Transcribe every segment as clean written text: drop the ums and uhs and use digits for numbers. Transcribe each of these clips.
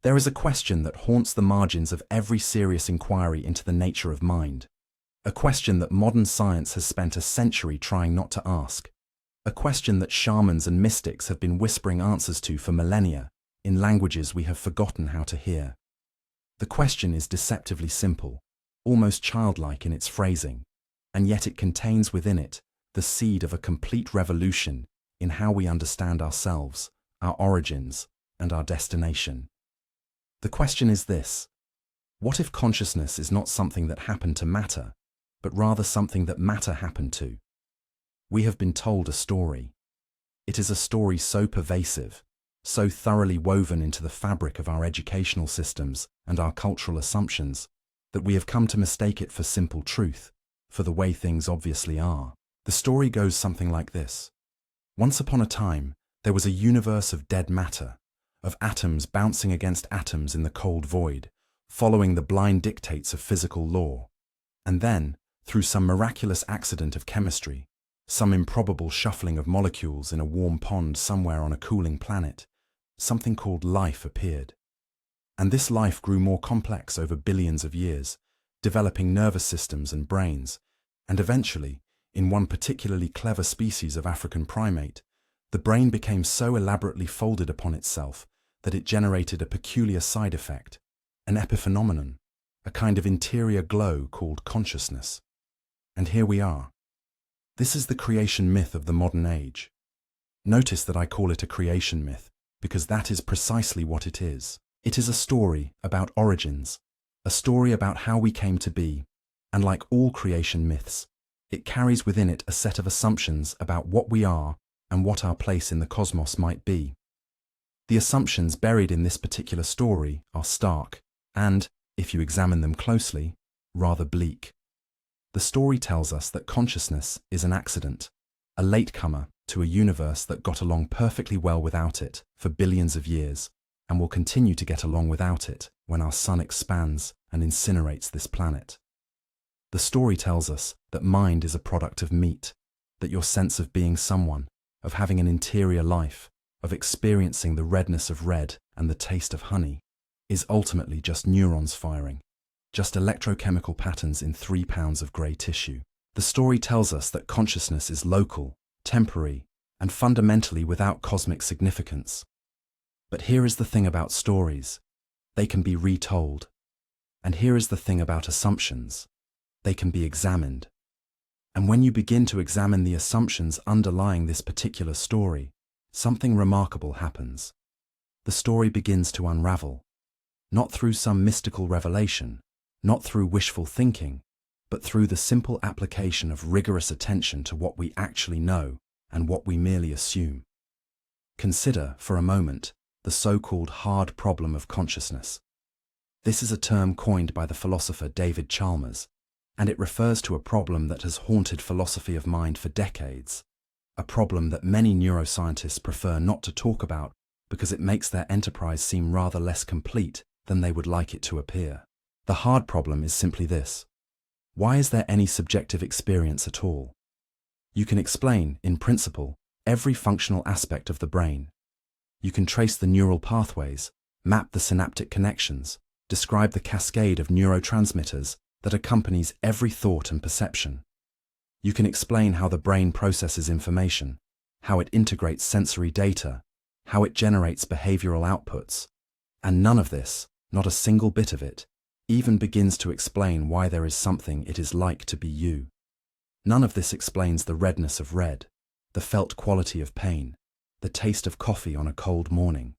There is a question that haunts the margins of every serious inquiry into the nature of mind. A question that modern science has spent a century trying not to ask. A question that shamans and mystics have been whispering answers to for millennia, in languages we have forgotten how to hear. The question is deceptively simple, almost childlike in its phrasing, and yet it contains within it the seed of a complete revolution in how we understand ourselves, our origins, and our destination. The question is this: what if consciousness is not something that happened to matter, but rather something that matter happened to? We have been told a story. It is a story so pervasive, so thoroughly woven into the fabric of our educational systems and our cultural assumptions, that we have come to mistake it for simple truth, for the way things obviously are. The story goes something like this. Once upon a time, there was a universe of dead matter, of atoms bouncing against atoms in the cold void, following the blind dictates of physical law. And then, through some miraculous accident of chemistry, some improbable shuffling of molecules in a warm pond somewhere on a cooling planet, something called life appeared. And this life grew more complex over billions of years, developing nervous systems and brains, and eventually, in one particularly clever species of African primate, the brain became so elaborately folded upon itself that it generated a peculiar side effect, an epiphenomenon, a kind of interior glow called consciousness. And here we are. This is the creation myth of the modern age. Notice that I call it a creation myth, because that is precisely what it is. It is a story about origins, a story about how we came to be, and like all creation myths, it carries within it a set of assumptions about what we are and what our place in the cosmos might be. The assumptions buried in this particular story are stark and, if you examine them closely, rather bleak. The story tells us that consciousness is an accident, a latecomer to a universe that got along perfectly well without it for billions of years, and will continue to get along without it when our sun expands and incinerates this planet. The story tells us that mind is a product of meat, that your sense of being someone, of having an interior life, of experiencing the redness of red and the taste of honey, is ultimately just neurons firing, just electrochemical patterns in 3 pounds of grey tissue. The story tells us that consciousness is local, temporary, and fundamentally without cosmic significance. But here is the thing about stories: they can be retold. And here is the thing about assumptions: they can be examined. And when you begin to examine the assumptions underlying this particular story, something remarkable happens. The story begins to unravel, not through some mystical revelation, not through wishful thinking, but through the simple application of rigorous attention to what we actually know and what we merely assume. Consider, for a moment, the so-called hard problem of consciousness. This is a term coined by the philosopher David Chalmers, and it refers to a problem that has haunted philosophy of mind for decades, a problem that many neuroscientists prefer not to talk about because it makes their enterprise seem rather less complete than they would like it to appear. The hard problem is simply this: why is there any subjective experience at all? You can explain, in principle, every functional aspect of the brain. You can trace the neural pathways, map the synaptic connections, describe the cascade of neurotransmitters that accompanies every thought and perception. You can explain how the brain processes information, how it integrates sensory data, how it generates behavioral outputs. And none of this, not a single bit of it, even begins to explain why there is something it is like to be you. None of this explains the redness of red, the felt quality of pain, the taste of coffee on a cold morning.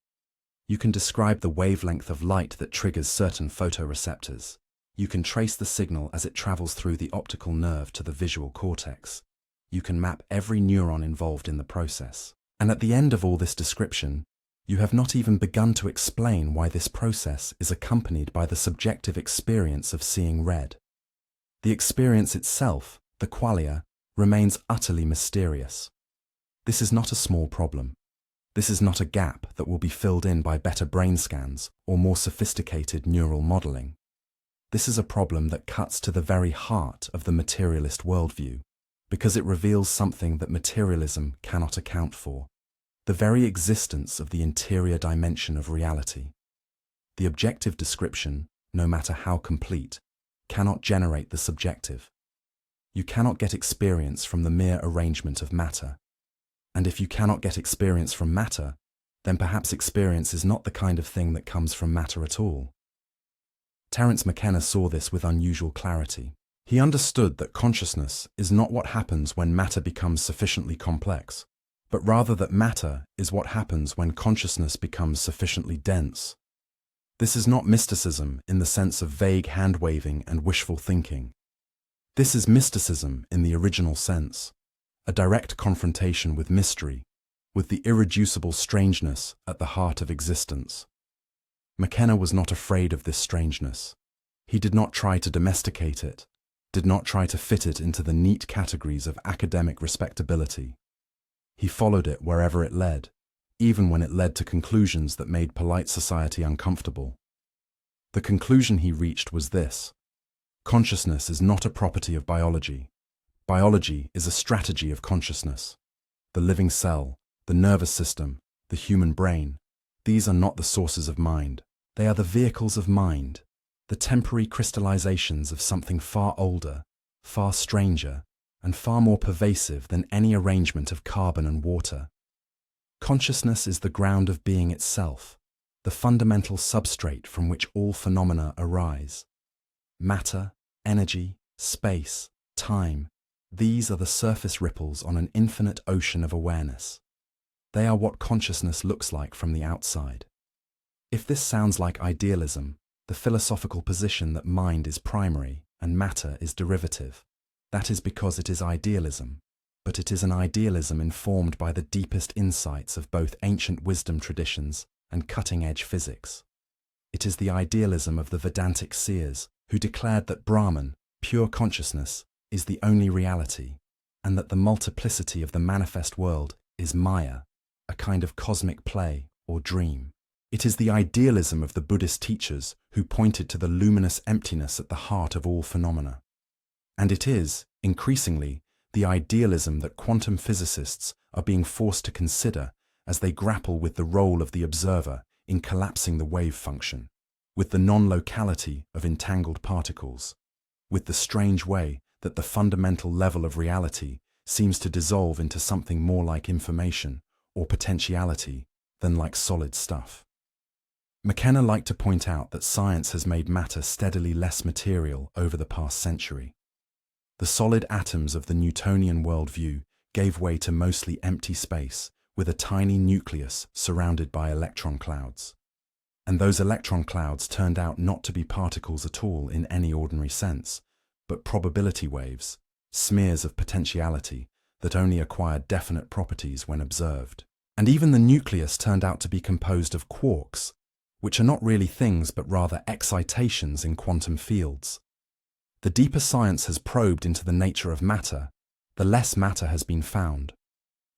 You can describe the wavelength of light that triggers certain photoreceptors. You can trace the signal as it travels through the optical nerve to the visual cortex. You can map every neuron involved in the process. And at the end of all this description, you have not even begun to explain why this process is accompanied by the subjective experience of seeing red. The experience itself, the qualia, remains utterly mysterious. This is not a small problem. This is not a gap that will be filled in by better brain scans or more sophisticated neural modeling. This is a problem that cuts to the very heart of the materialist worldview, because it reveals something that materialism cannot account for: the very existence of the interior dimension of reality. The objective description, no matter how complete, cannot generate the subjective. You cannot get experience from the mere arrangement of matter. And if you cannot get experience from matter, then perhaps experience is not the kind of thing that comes from matter at all. Terence McKenna saw this with unusual clarity. He understood that consciousness is not what happens when matter becomes sufficiently complex, but rather that matter is what happens when consciousness becomes sufficiently dense. This is not mysticism in the sense of vague hand-waving and wishful thinking. This is mysticism in the original sense, a direct confrontation with mystery, with the irreducible strangeness at the heart of existence. McKenna was not afraid of this strangeness. He did not try to domesticate it, did not try to fit it into the neat categories of academic respectability. He followed it wherever it led, even when it led to conclusions that made polite society uncomfortable. The conclusion he reached was this: consciousness is not a property of biology. Biology is a strategy of consciousness. The living cell, the nervous system, the human brain, these are not the sources of mind. They are the vehicles of mind, the temporary crystallizations of something far older, far stranger, and far more pervasive than any arrangement of carbon and water. Consciousness is the ground of being itself, the fundamental substrate from which all phenomena arise. Matter, energy, space, time, these are the surface ripples on an infinite ocean of awareness. They are what consciousness looks like from the outside. If this sounds like idealism, the philosophical position that mind is primary and matter is derivative, that is because it is idealism, but it is an idealism informed by the deepest insights of both ancient wisdom traditions and cutting-edge physics. It is the idealism of the Vedantic seers who declared that Brahman, pure consciousness, is the only reality, and that the multiplicity of the manifest world is Maya, a kind of cosmic play or dream. It is the idealism of the Buddhist teachers who pointed to the luminous emptiness at the heart of all phenomena. And it is, increasingly, the idealism that quantum physicists are being forced to consider as they grapple with the role of the observer in collapsing the wave function, with the non-locality of entangled particles, with the strange way that the fundamental level of reality seems to dissolve into something more like information or potentiality than like solid stuff. McKenna liked to point out that science has made matter steadily less material over the past century. The solid atoms of the Newtonian worldview gave way to mostly empty space with a tiny nucleus surrounded by electron clouds. And those electron clouds turned out not to be particles at all in any ordinary sense, but probability waves, smears of potentiality that only acquired definite properties when observed. And even the nucleus turned out to be composed of quarks, which are not really things but rather excitations in quantum fields. The deeper science has probed into the nature of matter, the less matter has been found.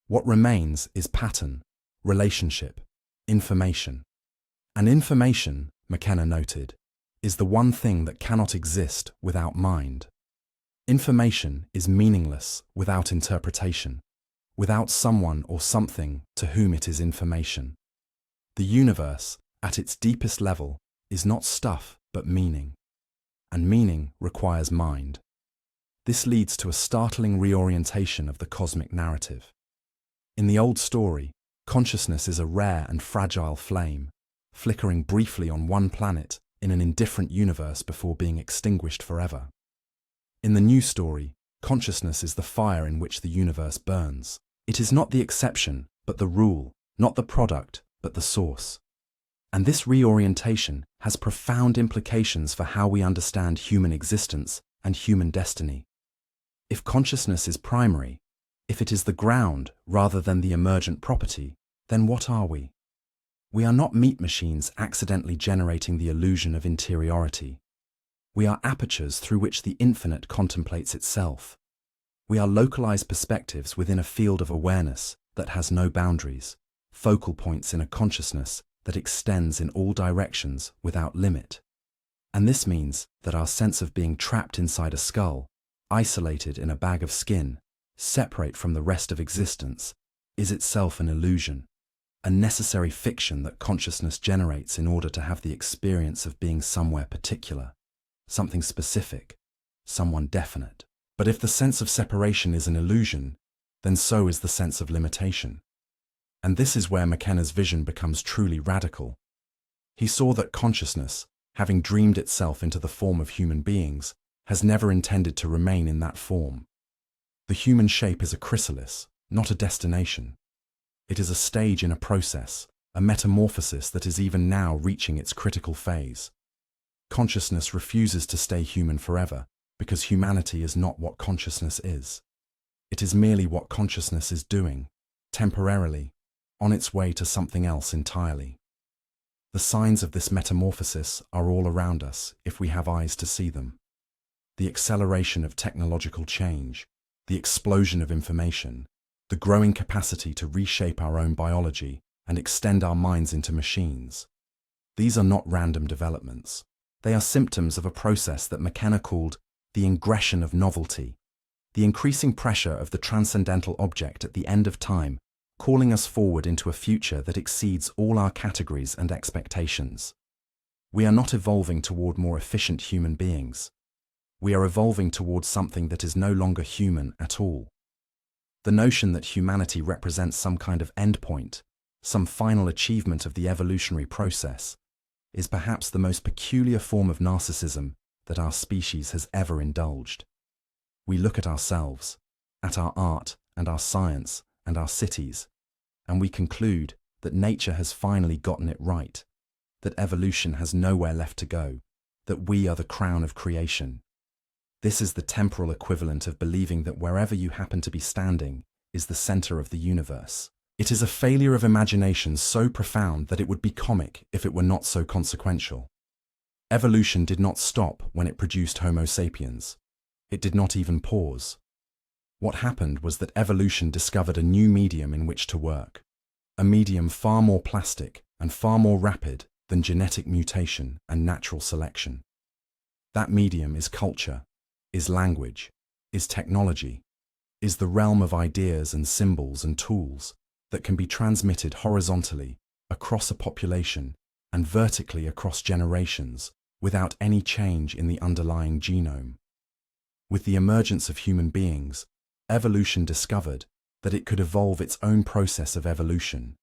What remains is pattern, relationship, information. And information, McKenna noted, is the one thing that cannot exist without mind. Information is meaningless without interpretation, without someone or something to whom it is information. The universe, at its deepest level, is not stuff but meaning. And meaning requires mind. This leads to a startling reorientation of the cosmic narrative. In the old story, consciousness is a rare and fragile flame, flickering briefly on one planet in an indifferent universe before being extinguished forever. In the new story, consciousness is the fire in which the universe burns. It is not the exception, but the rule, not the product, but the source. And this reorientation has profound implications for how we understand human existence and human destiny. If consciousness is primary, if it is the ground rather than the emergent property, then what are we? We are not meat machines accidentally generating the illusion of interiority. We are apertures through which the infinite contemplates itself. We are localized perspectives within a field of awareness that has no boundaries, focal points in a consciousness that extends in all directions without limit. And this means that our sense of being trapped inside a skull, isolated in a bag of skin, separate from the rest of existence, is itself an illusion, a necessary fiction that consciousness generates in order to have the experience of being somewhere particular, something specific, someone definite. But if the sense of separation is an illusion, then so is the sense of limitation. And this is where McKenna's vision becomes truly radical. He saw that consciousness, having dreamed itself into the form of human beings, has never intended to remain in that form. The human shape is a chrysalis, not a destination. It is a stage in a process, a metamorphosis that is even now reaching its critical phase. Consciousness refuses to stay human forever, because humanity is not what consciousness is. It is merely what consciousness is doing, temporarily, on its way to something else entirely. The signs of this metamorphosis are all around us if we have eyes to see them. The acceleration of technological change, the explosion of information, the growing capacity to reshape our own biology and extend our minds into machines. These are not random developments. They are symptoms of a process that McKenna called the ingression of novelty, the increasing pressure of the transcendental object at the end of time, calling us forward into a future that exceeds all our categories and expectations. We are not evolving toward more efficient human beings. We are evolving towards something that is no longer human at all. The notion that humanity represents some kind of endpoint, some final achievement of the evolutionary process, is perhaps the most peculiar form of narcissism that our species has ever indulged. We look at ourselves, at our art and our science and our cities, and we conclude that nature has finally gotten it right, that evolution has nowhere left to go, that we are the crown of creation. This is the temporal equivalent of believing that wherever you happen to be standing is the center of the universe. It is a failure of imagination so profound that it would be comic if it were not so consequential. Evolution did not stop when it produced Homo sapiens. It did not even pause. What happened was that evolution discovered a new medium in which to work, a medium far more plastic and far more rapid than genetic mutation and natural selection. That medium is culture, is language, is technology, is the realm of ideas and symbols and tools that can be transmitted horizontally across a population and vertically across generations without any change in the underlying genome. With the emergence of human beings, evolution discovered that it could evolve its own process of evolution,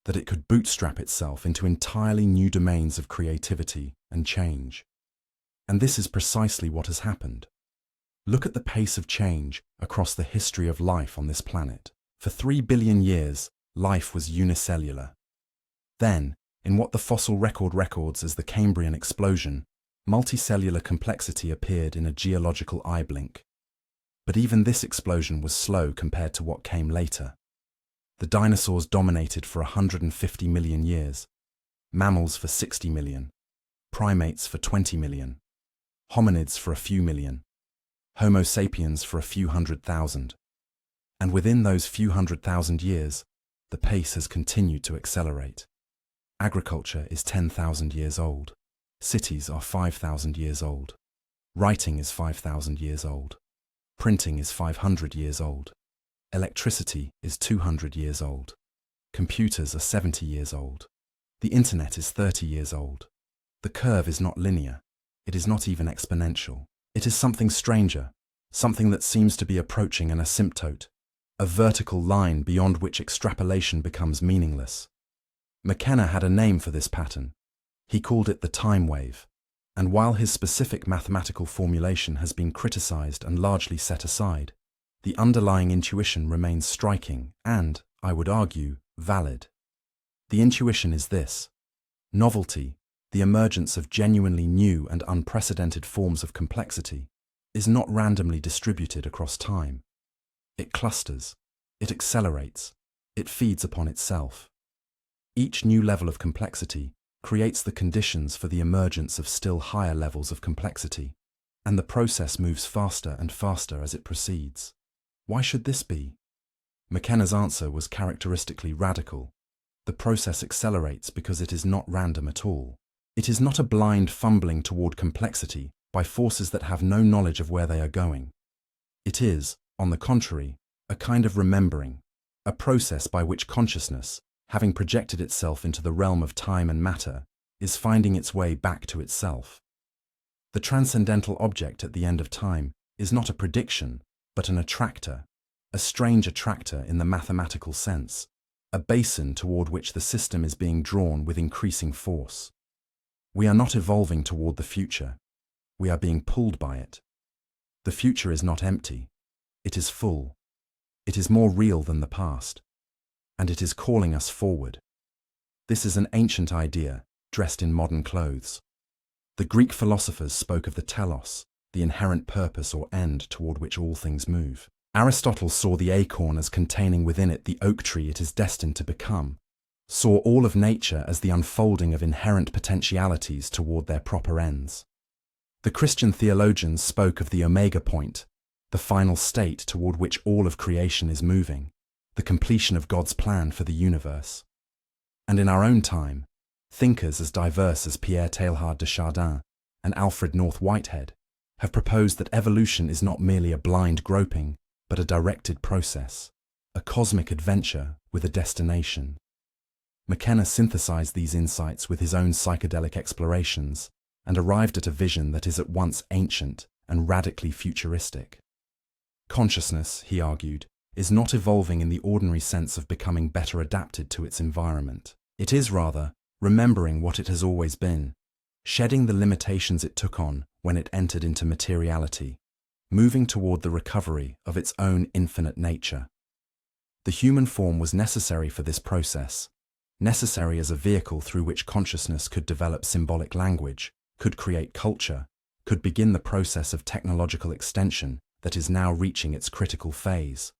that it could bootstrap itself into entirely new domains of creativity and change. And this is precisely what has happened. Look at the pace of change across the history of life on this planet. For 3 billion years, life was unicellular. Then, in what the fossil record records as the Cambrian explosion, multicellular complexity appeared in a geological eye blink. But even this explosion was slow compared to what came later. The dinosaurs dominated for 150 million years, mammals for 60 million, primates for 20 million, hominids for a few million, Homo sapiens for a few 100,000. And within those few 100,000 years, the pace has continued to accelerate. Agriculture is 10,000 years old. Cities are 5,000 years old. Writing is 5,000 years old. Printing is 500 years old. Electricity is 200 years old. Computers are 70 years old. The internet is 30 years old. The curve is not linear. It is not even exponential. It is something stranger, something that seems to be approaching an asymptote, a vertical line beyond which extrapolation becomes meaningless. McKenna had a name for this pattern. He called it the time wave, and while his specific mathematical formulation has been criticized and largely set aside, the underlying intuition remains striking and, I would argue, valid. The intuition is this: novelty, the emergence of genuinely new and unprecedented forms of complexity, is not randomly distributed across time. It clusters, it accelerates, it feeds upon itself. Each new level of complexity creates the conditions for the emergence of still higher levels of complexity, and the process moves faster and faster as it proceeds. Why should this be? McKenna's answer was characteristically radical. The process accelerates because it is not random at all. It is not a blind fumbling toward complexity by forces that have no knowledge of where they are going. It is, on the contrary, a kind of remembering, a process by which consciousness, having projected itself into the realm of time and matter, is finding its way back to itself. The transcendental object at the end of time is not a prediction, but an attractor, a strange attractor in the mathematical sense, a basin toward which the system is being drawn with increasing force. We are not evolving toward the future. We are being pulled by it. The future is not empty. It is full. It is more real than the past. And it is calling us forward. This is an ancient idea, dressed in modern clothes. The Greek philosophers spoke of the telos, the inherent purpose or end toward which all things move. Aristotle saw the acorn as containing within it the oak tree it is destined to become, saw all of nature as the unfolding of inherent potentialities toward their proper ends. The Christian theologians spoke of the omega point, the final state toward which all of creation is moving, the completion of God's plan for the universe. And in our own time, thinkers as diverse as Pierre Teilhard de Chardin and Alfred North Whitehead have proposed that evolution is not merely a blind groping, but a directed process, a cosmic adventure with a destination. McKenna synthesized these insights with his own psychedelic explorations and arrived at a vision that is at once ancient and radically futuristic. Consciousness, he argued, is not evolving in the ordinary sense of becoming better adapted to its environment. It is rather remembering what it has always been, shedding the limitations it took on when it entered into materiality, moving toward the recovery of its own infinite nature. The human form was necessary for this process, necessary as a vehicle through which consciousness could develop symbolic language, could create culture, could begin the process of technological extension that is now reaching its critical phase.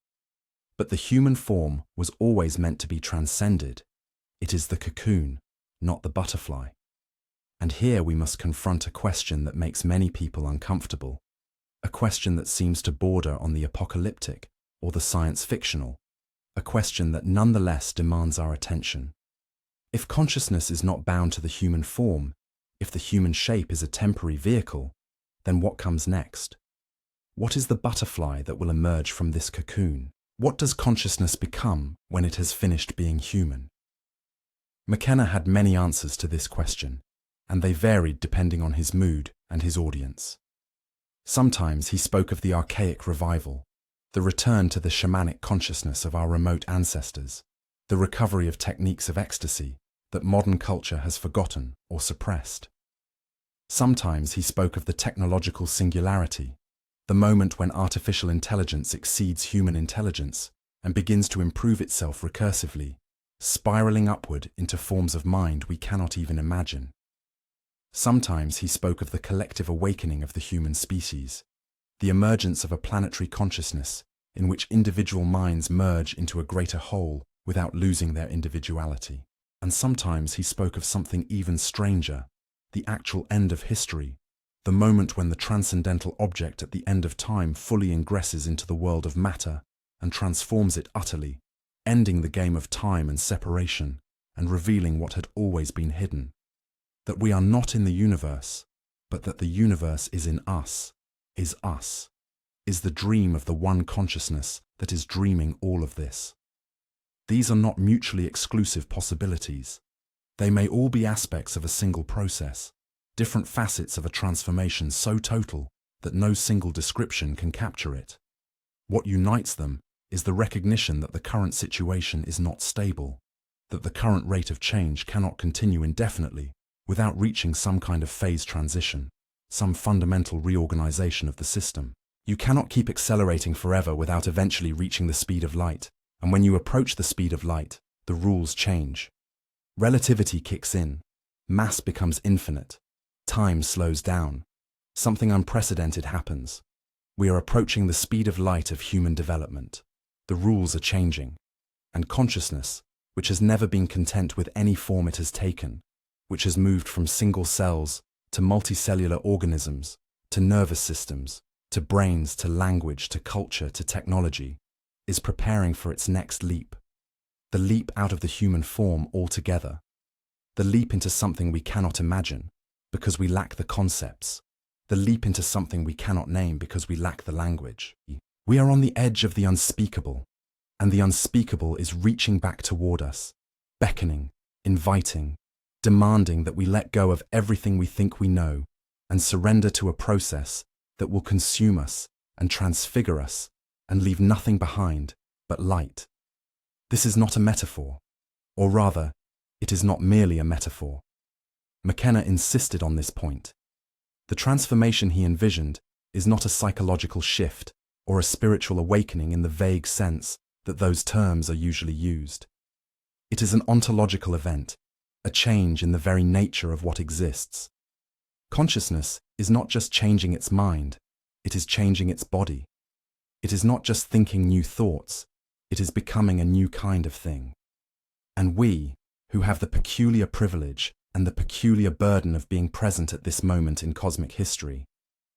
But the human form was always meant to be transcended. It is the cocoon, not the butterfly. And here we must confront a question that makes many people uncomfortable, a question that seems to border on the apocalyptic or the science fictional, a question that nonetheless demands our attention. If consciousness is not bound to the human form, if the human shape is a temporary vehicle, then what comes next? What is the butterfly that will emerge from this cocoon? What does consciousness become when it has finished being human? McKenna had many answers to this question, and they varied depending on his mood and his audience. Sometimes he spoke of the archaic revival, the return to the shamanic consciousness of our remote ancestors, the recovery of techniques of ecstasy that modern culture has forgotten or suppressed. Sometimes he spoke of the technological singularity, the moment when artificial intelligence exceeds human intelligence and begins to improve itself recursively, spiraling upward into forms of mind we cannot even imagine. Sometimes he spoke of the collective awakening of the human species, the emergence of a planetary consciousness in which individual minds merge into a greater whole without losing their individuality. And sometimes he spoke of something even stranger, the actual end of history, the moment when the transcendental object at the end of time fully ingresses into the world of matter and transforms it utterly, ending the game of time and separation and revealing what had always been hidden. That we are not in the universe, but that the universe is in us, is the dream of the one consciousness that is dreaming all of this. These are not mutually exclusive possibilities. They may all be aspects of a single process, different facets of a transformation so total that no single description can capture it. What unites them is the recognition that the current situation is not stable, that the current rate of change cannot continue indefinitely without reaching some kind of phase transition, some fundamental reorganization of the system. You cannot keep accelerating forever without eventually reaching the speed of light, and when you approach the speed of light, the rules change. Relativity kicks in, mass becomes infinite, time slows down, something unprecedented happens. We are approaching the speed of light of human development. The rules are changing, and consciousness, which has never been content with any form it has taken, which has moved from single cells to multicellular organisms, to nervous systems, to brains, to language, to culture, to technology, is preparing for its next leap. The leap out of the human form altogether. The leap into something we cannot imagine, because we lack the concepts. The leap into something we cannot name because we lack the language. We are on the edge of the unspeakable, and the unspeakable is reaching back toward us, beckoning, inviting, demanding that we let go of everything we think we know and surrender to a process that will consume us and transfigure us and leave nothing behind but light. This is not a metaphor, or rather, it is not merely a metaphor. McKenna insisted on this point. The transformation he envisioned is not a psychological shift or a spiritual awakening in the vague sense that those terms are usually used. It is an ontological event, a change in the very nature of what exists. Consciousness is not just changing its mind, it is changing its body. It is not just thinking new thoughts, it is becoming a new kind of thing. And we, who have the peculiar privilege and the peculiar burden of being present at this moment in cosmic history,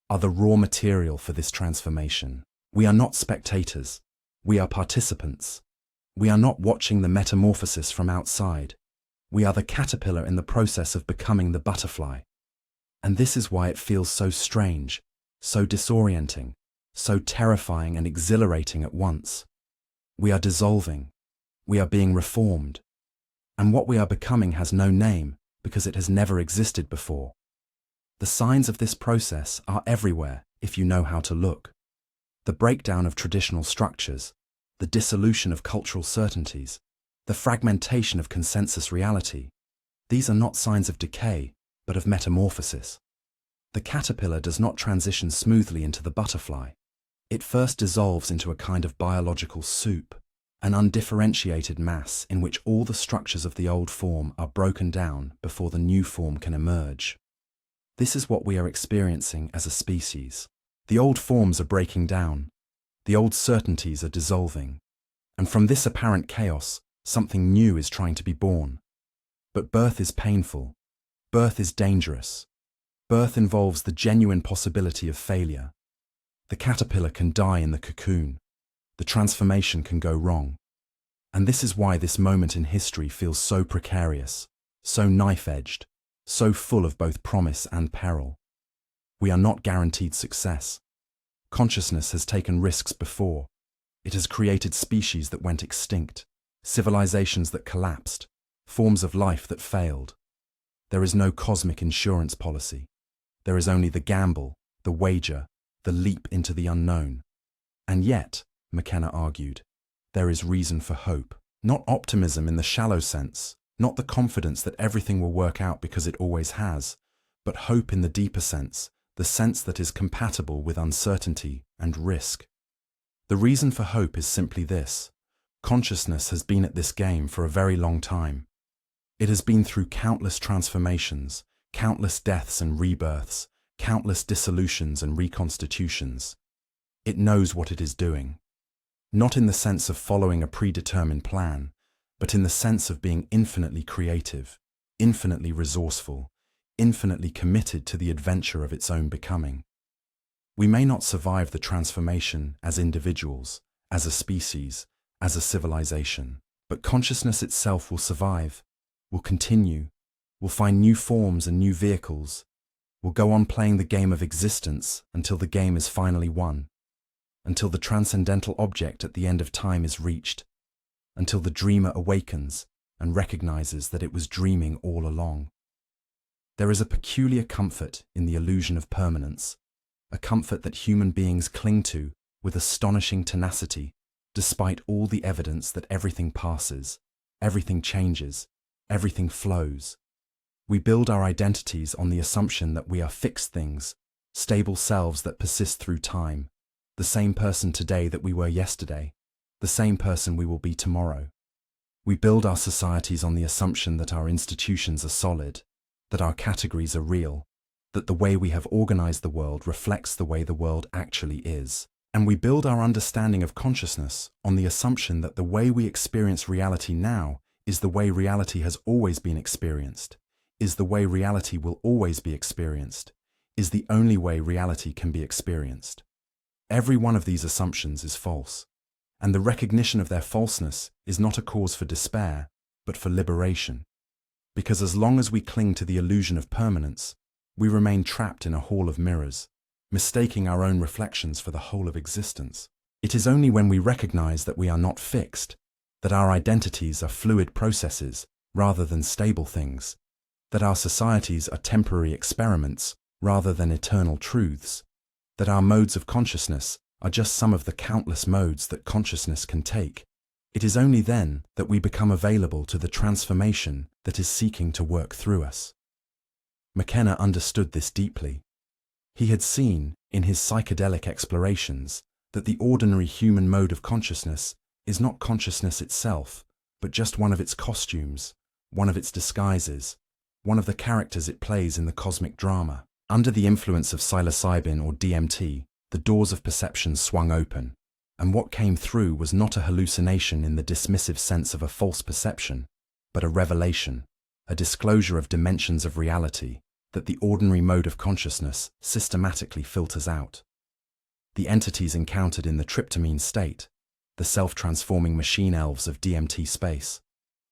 are the raw material for this transformation. We are not spectators, we are participants. We are not watching the metamorphosis from outside. We are the caterpillar in the process of becoming the butterfly. And this is why it feels so strange, so disorienting, so terrifying and exhilarating at once. We are dissolving. We are being reformed. And what we are becoming has no name because it has never existed before. The signs of this process are everywhere if you know how to look. The breakdown of traditional structures, the dissolution of cultural certainties, the fragmentation of consensus reality, these are not signs of decay, but of metamorphosis. The caterpillar does not transition smoothly into the butterfly. It first dissolves into a kind of biological soup, an undifferentiated mass in which all the structures of the old form are broken down before the new form can emerge. This is what we are experiencing as a species. The old forms are breaking down. The old certainties are dissolving. And from this apparent chaos, something new is trying to be born. But birth is painful. Birth is dangerous. Birth involves the genuine possibility of failure. The caterpillar can die in the cocoon. The transformation can go wrong. And this is why this moment in history feels so precarious, so knife-edged, so full of both promise and peril. We are not guaranteed success. Consciousness has taken risks before. It has created species that went extinct, civilizations that collapsed, forms of life that failed. There is no cosmic insurance policy. There is only the gamble, the wager, the leap into the unknown. And yet, McKenna argued, there is reason for hope. Not optimism in the shallow sense, not the confidence that everything will work out because it always has, but hope in the deeper sense, the sense that is compatible with uncertainty and risk. The reason for hope is simply this: consciousness has been at this game for a very long time. It has been through countless transformations, countless deaths and rebirths, countless dissolutions and reconstitutions. It knows what it is doing. Not in the sense of following a predetermined plan, but in the sense of being infinitely creative, infinitely resourceful, infinitely committed to the adventure of its own becoming. We may not survive the transformation as individuals, as a species, as a civilization, but consciousness itself will survive, will continue, will find new forms and new vehicles, will go on playing the game of existence until the game is finally won, until the transcendental object at the end of time is reached, until the dreamer awakens and recognizes that it was dreaming all along. There is a peculiar comfort in the illusion of permanence, a comfort that human beings cling to with astonishing tenacity, despite all the evidence that everything passes, everything changes, everything flows. We build our identities on the assumption that we are fixed things, stable selves that persist through time, the same person today that we were yesterday, the same person we will be tomorrow. We build our societies on the assumption that our institutions are solid, that our categories are real, that the way we have organized the world reflects the way the world actually is. And we build our understanding of consciousness on the assumption that the way we experience reality now is the way reality has always been experienced, is the way reality will always be experienced, is the only way reality can be experienced. Every one of these assumptions is false, and the recognition of their falseness is not a cause for despair, but for liberation. Because as long as we cling to the illusion of permanence, we remain trapped in a hall of mirrors, mistaking our own reflections for the whole of existence. It is only when we recognize that we are not fixed, that our identities are fluid processes rather than stable things, that our societies are temporary experiments rather than eternal truths, that our modes of consciousness are just some of the countless modes that consciousness can take. It is only then that we become available to the transformation that is seeking to work through us. McKenna understood this deeply. He had seen, in his psychedelic explorations, that the ordinary human mode of consciousness is not consciousness itself, but just one of its costumes, one of its disguises, one of the characters it plays in the cosmic drama. Under the influence of psilocybin or DMT, the doors of perception swung open, and what came through was not a hallucination in the dismissive sense of a false perception, but a revelation, a disclosure of dimensions of reality that the ordinary mode of consciousness systematically filters out. The entities encountered in the tryptamine state, the self-transforming machine elves of DMT space,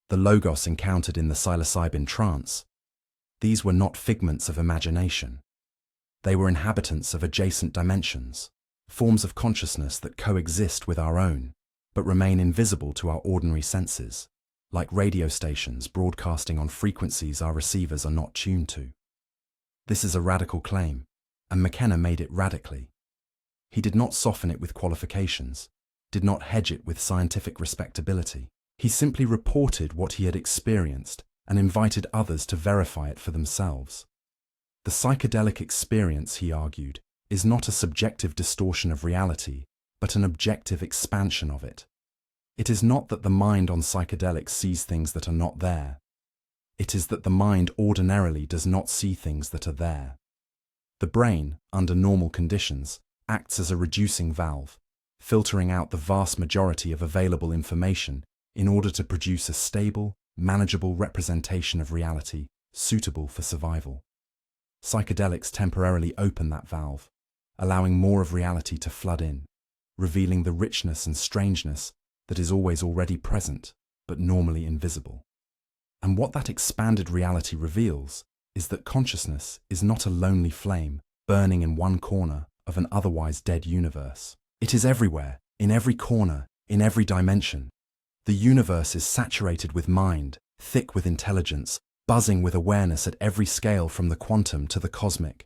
the logos encountered in the psilocybin trance, these were not figments of imagination. They were inhabitants of adjacent dimensions, forms of consciousness that coexist with our own, but remain invisible to our ordinary senses, like radio stations broadcasting on frequencies our receivers are not tuned to. This is a radical claim, and McKenna made it radically. He did not soften it with qualifications, did not hedge it with scientific respectability. He simply reported what he had experienced and invited others to verify it for themselves. The psychedelic experience, he argued, is not a subjective distortion of reality, but an objective expansion of it. It is not that the mind on psychedelics sees things that are not there. It is that the mind ordinarily does not see things that are there. The brain, under normal conditions, acts as a reducing valve, filtering out the vast majority of available information in order to produce a stable, manageable representation of reality suitable for survival. Psychedelics temporarily open that valve, allowing more of reality to flood in, revealing the richness and strangeness that is always already present, but normally invisible. And what that expanded reality reveals is that consciousness is not a lonely flame burning in one corner of an otherwise dead universe. It is everywhere, in every corner, in every dimension. The universe is saturated with mind, thick with intelligence, buzzing with awareness at every scale from the quantum to the cosmic.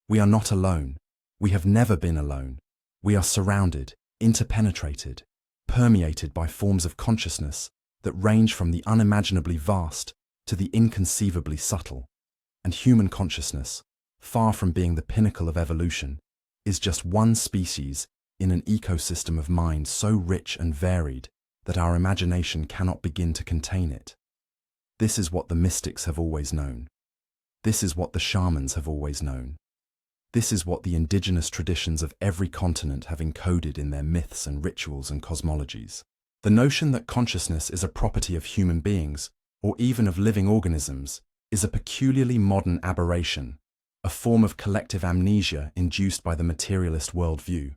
We are not alone. We have never been alone. We are surrounded, interpenetrated, permeated by forms of consciousness that range from the unimaginably vast to the inconceivably subtle. And human consciousness, far from being the pinnacle of evolution, is just one species in an ecosystem of mind so rich and varied that our imagination cannot begin to contain it. This is what the mystics have always known. This is what the shamans have always known. This is what the indigenous traditions of every continent have encoded in their myths and rituals and cosmologies. The notion that consciousness is a property of human beings, or even of living organisms, is a peculiarly modern aberration, a form of collective amnesia induced by the materialist worldview.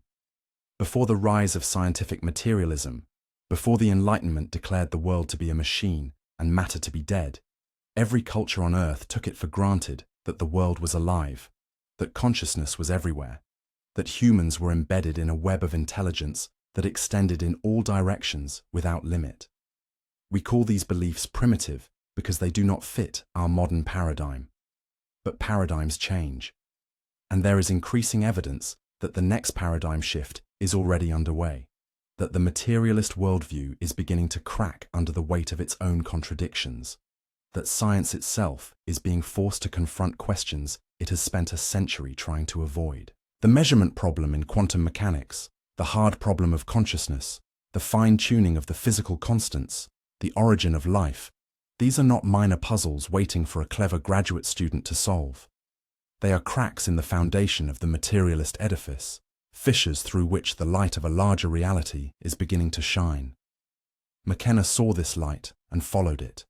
Before the rise of scientific materialism, before the Enlightenment declared the world to be a machine and matter to be dead, every culture on Earth took it for granted that the world was alive, that consciousness was everywhere, that humans were embedded in a web of intelligence that extended in all directions without limit. We call these beliefs primitive because they do not fit our modern paradigm. But paradigms change, and there is increasing evidence that the next paradigm shift is already underway, that the materialist worldview is beginning to crack under the weight of its own contradictions, that science itself is being forced to confront questions it has spent a century trying to avoid. The measurement problem in quantum mechanics, the hard problem of consciousness, the fine-tuning of the physical constants, the origin of life, these are not minor puzzles waiting for a clever graduate student to solve. They are cracks in the foundation of the materialist edifice, fissures through which the light of a larger reality is beginning to shine. McKenna saw this light and followed it.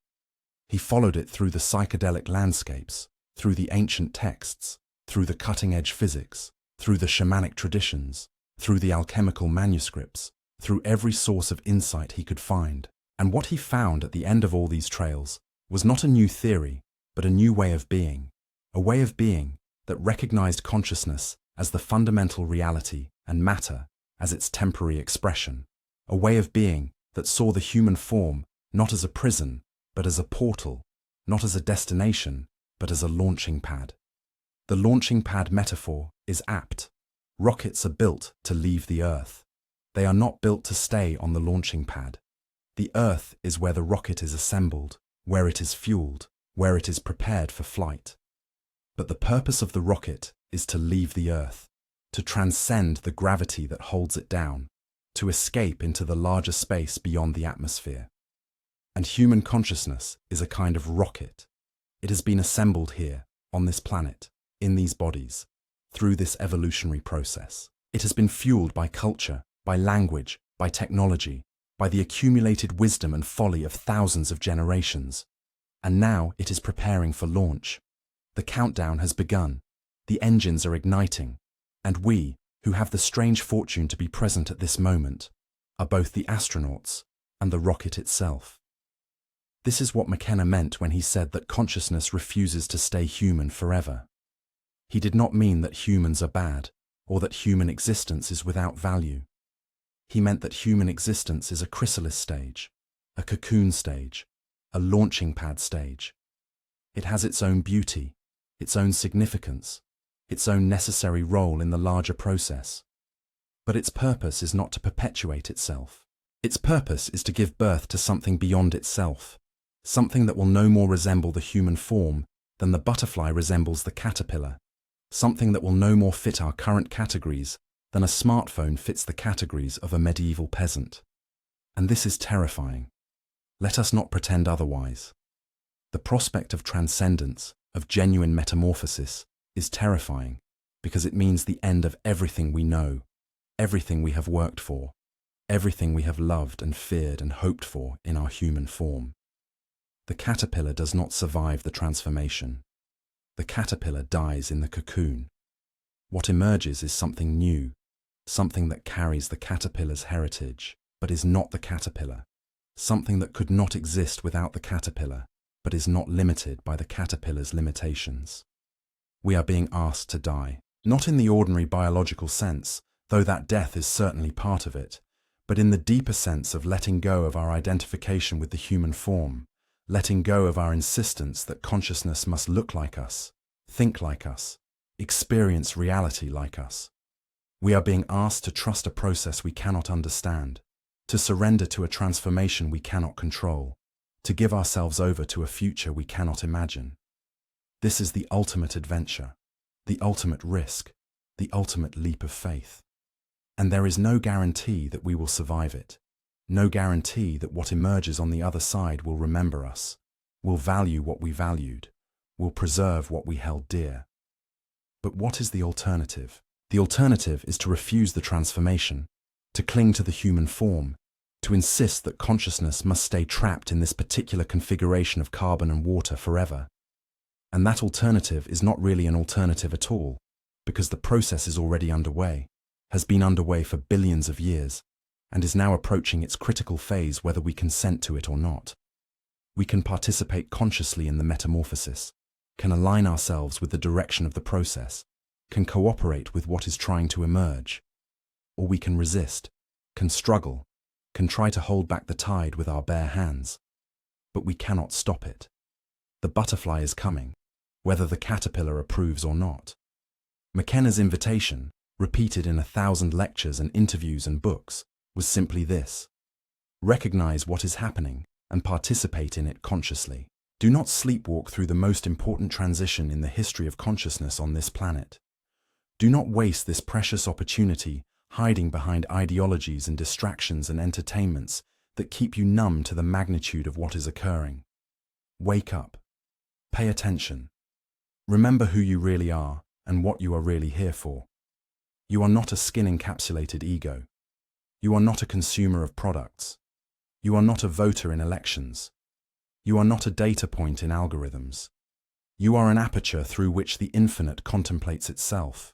He followed it through the psychedelic landscapes, through the ancient texts, through the cutting-edge physics, through the shamanic traditions, through the alchemical manuscripts, through every source of insight he could find. And what he found at the end of all these trails was not a new theory, but a new way of being, a way of being that recognized consciousness as the fundamental reality and matter as its temporary expression, a way of being that saw the human form not as a prison, but as a portal, not as a destination, but as a launching pad. The launching pad metaphor is apt. Rockets are built to leave the Earth. They are not built to stay on the launching pad. The Earth is where the rocket is assembled, where it is fueled, where it is prepared for flight. But the purpose of the rocket is to leave the Earth, to transcend the gravity that holds it down, to escape into the larger space beyond the atmosphere. And human consciousness is a kind of rocket. It has been assembled here, on this planet, in these bodies, through this evolutionary process. It has been fueled by culture, by language, by technology, by the accumulated wisdom and folly of thousands of generations. And now it is preparing for launch. The countdown has begun. The engines are igniting. And we, who have the strange fortune to be present at this moment, are both the astronauts and the rocket itself. This is what McKenna meant when he said that consciousness refuses to stay human forever. He did not mean that humans are bad, or that human existence is without value. He meant that human existence is a chrysalis stage, a cocoon stage, a launching pad stage. It has its own beauty, its own significance, its own necessary role in the larger process. But its purpose is not to perpetuate itself. Its purpose is to give birth to something beyond itself, something that will no more resemble the human form than the butterfly resembles the caterpillar, something that will no more fit our current categories than a smartphone fits the categories of a medieval peasant. And this is terrifying. Let us not pretend otherwise. The prospect of transcendence, of genuine metamorphosis, is terrifying because it means the end of everything we know, everything we have worked for, everything we have loved and feared and hoped for in our human form. The caterpillar does not survive the transformation. The caterpillar dies in the cocoon. What emerges is something new, something that carries the caterpillar's heritage, but is not the caterpillar, something that could not exist without the caterpillar, but is not limited by the caterpillar's limitations. We are being asked to die, not in the ordinary biological sense, though that death is certainly part of it, but in the deeper sense of letting go of our identification with the human form, letting go of our insistence that consciousness must look like us, think like us, experience reality like us. We are being asked to trust a process we cannot understand, to surrender to a transformation we cannot control, to give ourselves over to a future we cannot imagine. This is the ultimate adventure, the ultimate risk, the ultimate leap of faith. And there is no guarantee that we will survive it. No guarantee that what emerges on the other side will remember us, will value what we valued, will preserve what we held dear. But what is the alternative? The alternative is to refuse the transformation, to cling to the human form, to insist that consciousness must stay trapped in this particular configuration of carbon and water forever. And that alternative is not really an alternative at all, because the process is already underway, has been underway for billions of years, and is now approaching its critical phase whether we consent to it or not. We can participate consciously in the metamorphosis, can align ourselves with the direction of the process, can cooperate with what is trying to emerge. Or we can resist, can struggle, can try to hold back the tide with our bare hands. But we cannot stop it. The butterfly is coming, whether the caterpillar approves or not. McKenna's invitation, repeated in 1,000 lectures and interviews and books, was simply this: recognize what is happening and participate in it consciously. Do not sleepwalk through the most important transition in the history of consciousness on this planet. Do not waste this precious opportunity hiding behind ideologies and distractions and entertainments that keep you numb to the magnitude of what is occurring. Wake up. Pay attention. Remember who you really are and what you are really here for. You are not a skin-encapsulated ego. You are not a consumer of products. You are not a voter in elections. You are not a data point in algorithms. You are an aperture through which the infinite contemplates itself.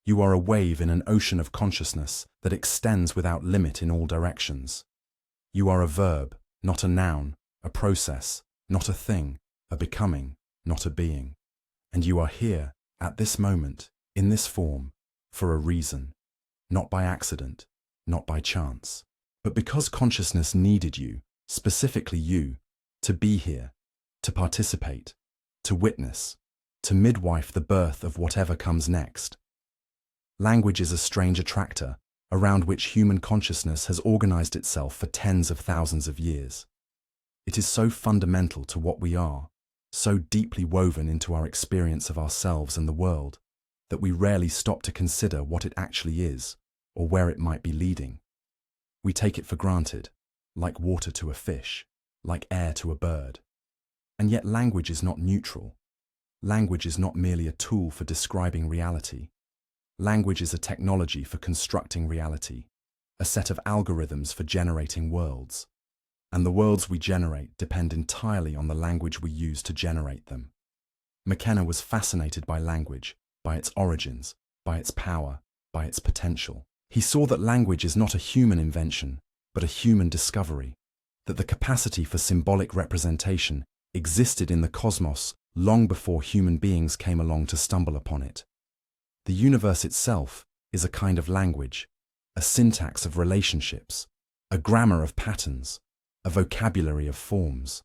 You are a wave in an ocean of consciousness that extends without limit in all directions. You are a verb, not a noun, a process, not a thing, a becoming, not a being. And you are here, at this moment, in this form, for a reason, not by accident, not by chance. But because consciousness needed you, specifically you, to be here, to participate, to witness, to midwife the birth of whatever comes next. Language is a strange attractor around which human consciousness has organized itself for tens of thousands of years. It is so fundamental to what we are, so deeply woven into our experience of ourselves and the world, that we rarely stop to consider what it actually is, or where it might be leading. We take it for granted, like water to a fish, like air to a bird. And yet language is not neutral. Language is not merely a tool for describing reality. Language is a technology for constructing reality, a set of algorithms for generating worlds. And the worlds we generate depend entirely on the language we use to generate them. McKenna was fascinated by language, by its origins, by its power, by its potential. He saw that language is not a human invention, but a human discovery, that the capacity for symbolic representation existed in the cosmos long before human beings came along to stumble upon it. The universe itself is a kind of language, a syntax of relationships, a grammar of patterns, a vocabulary of forms.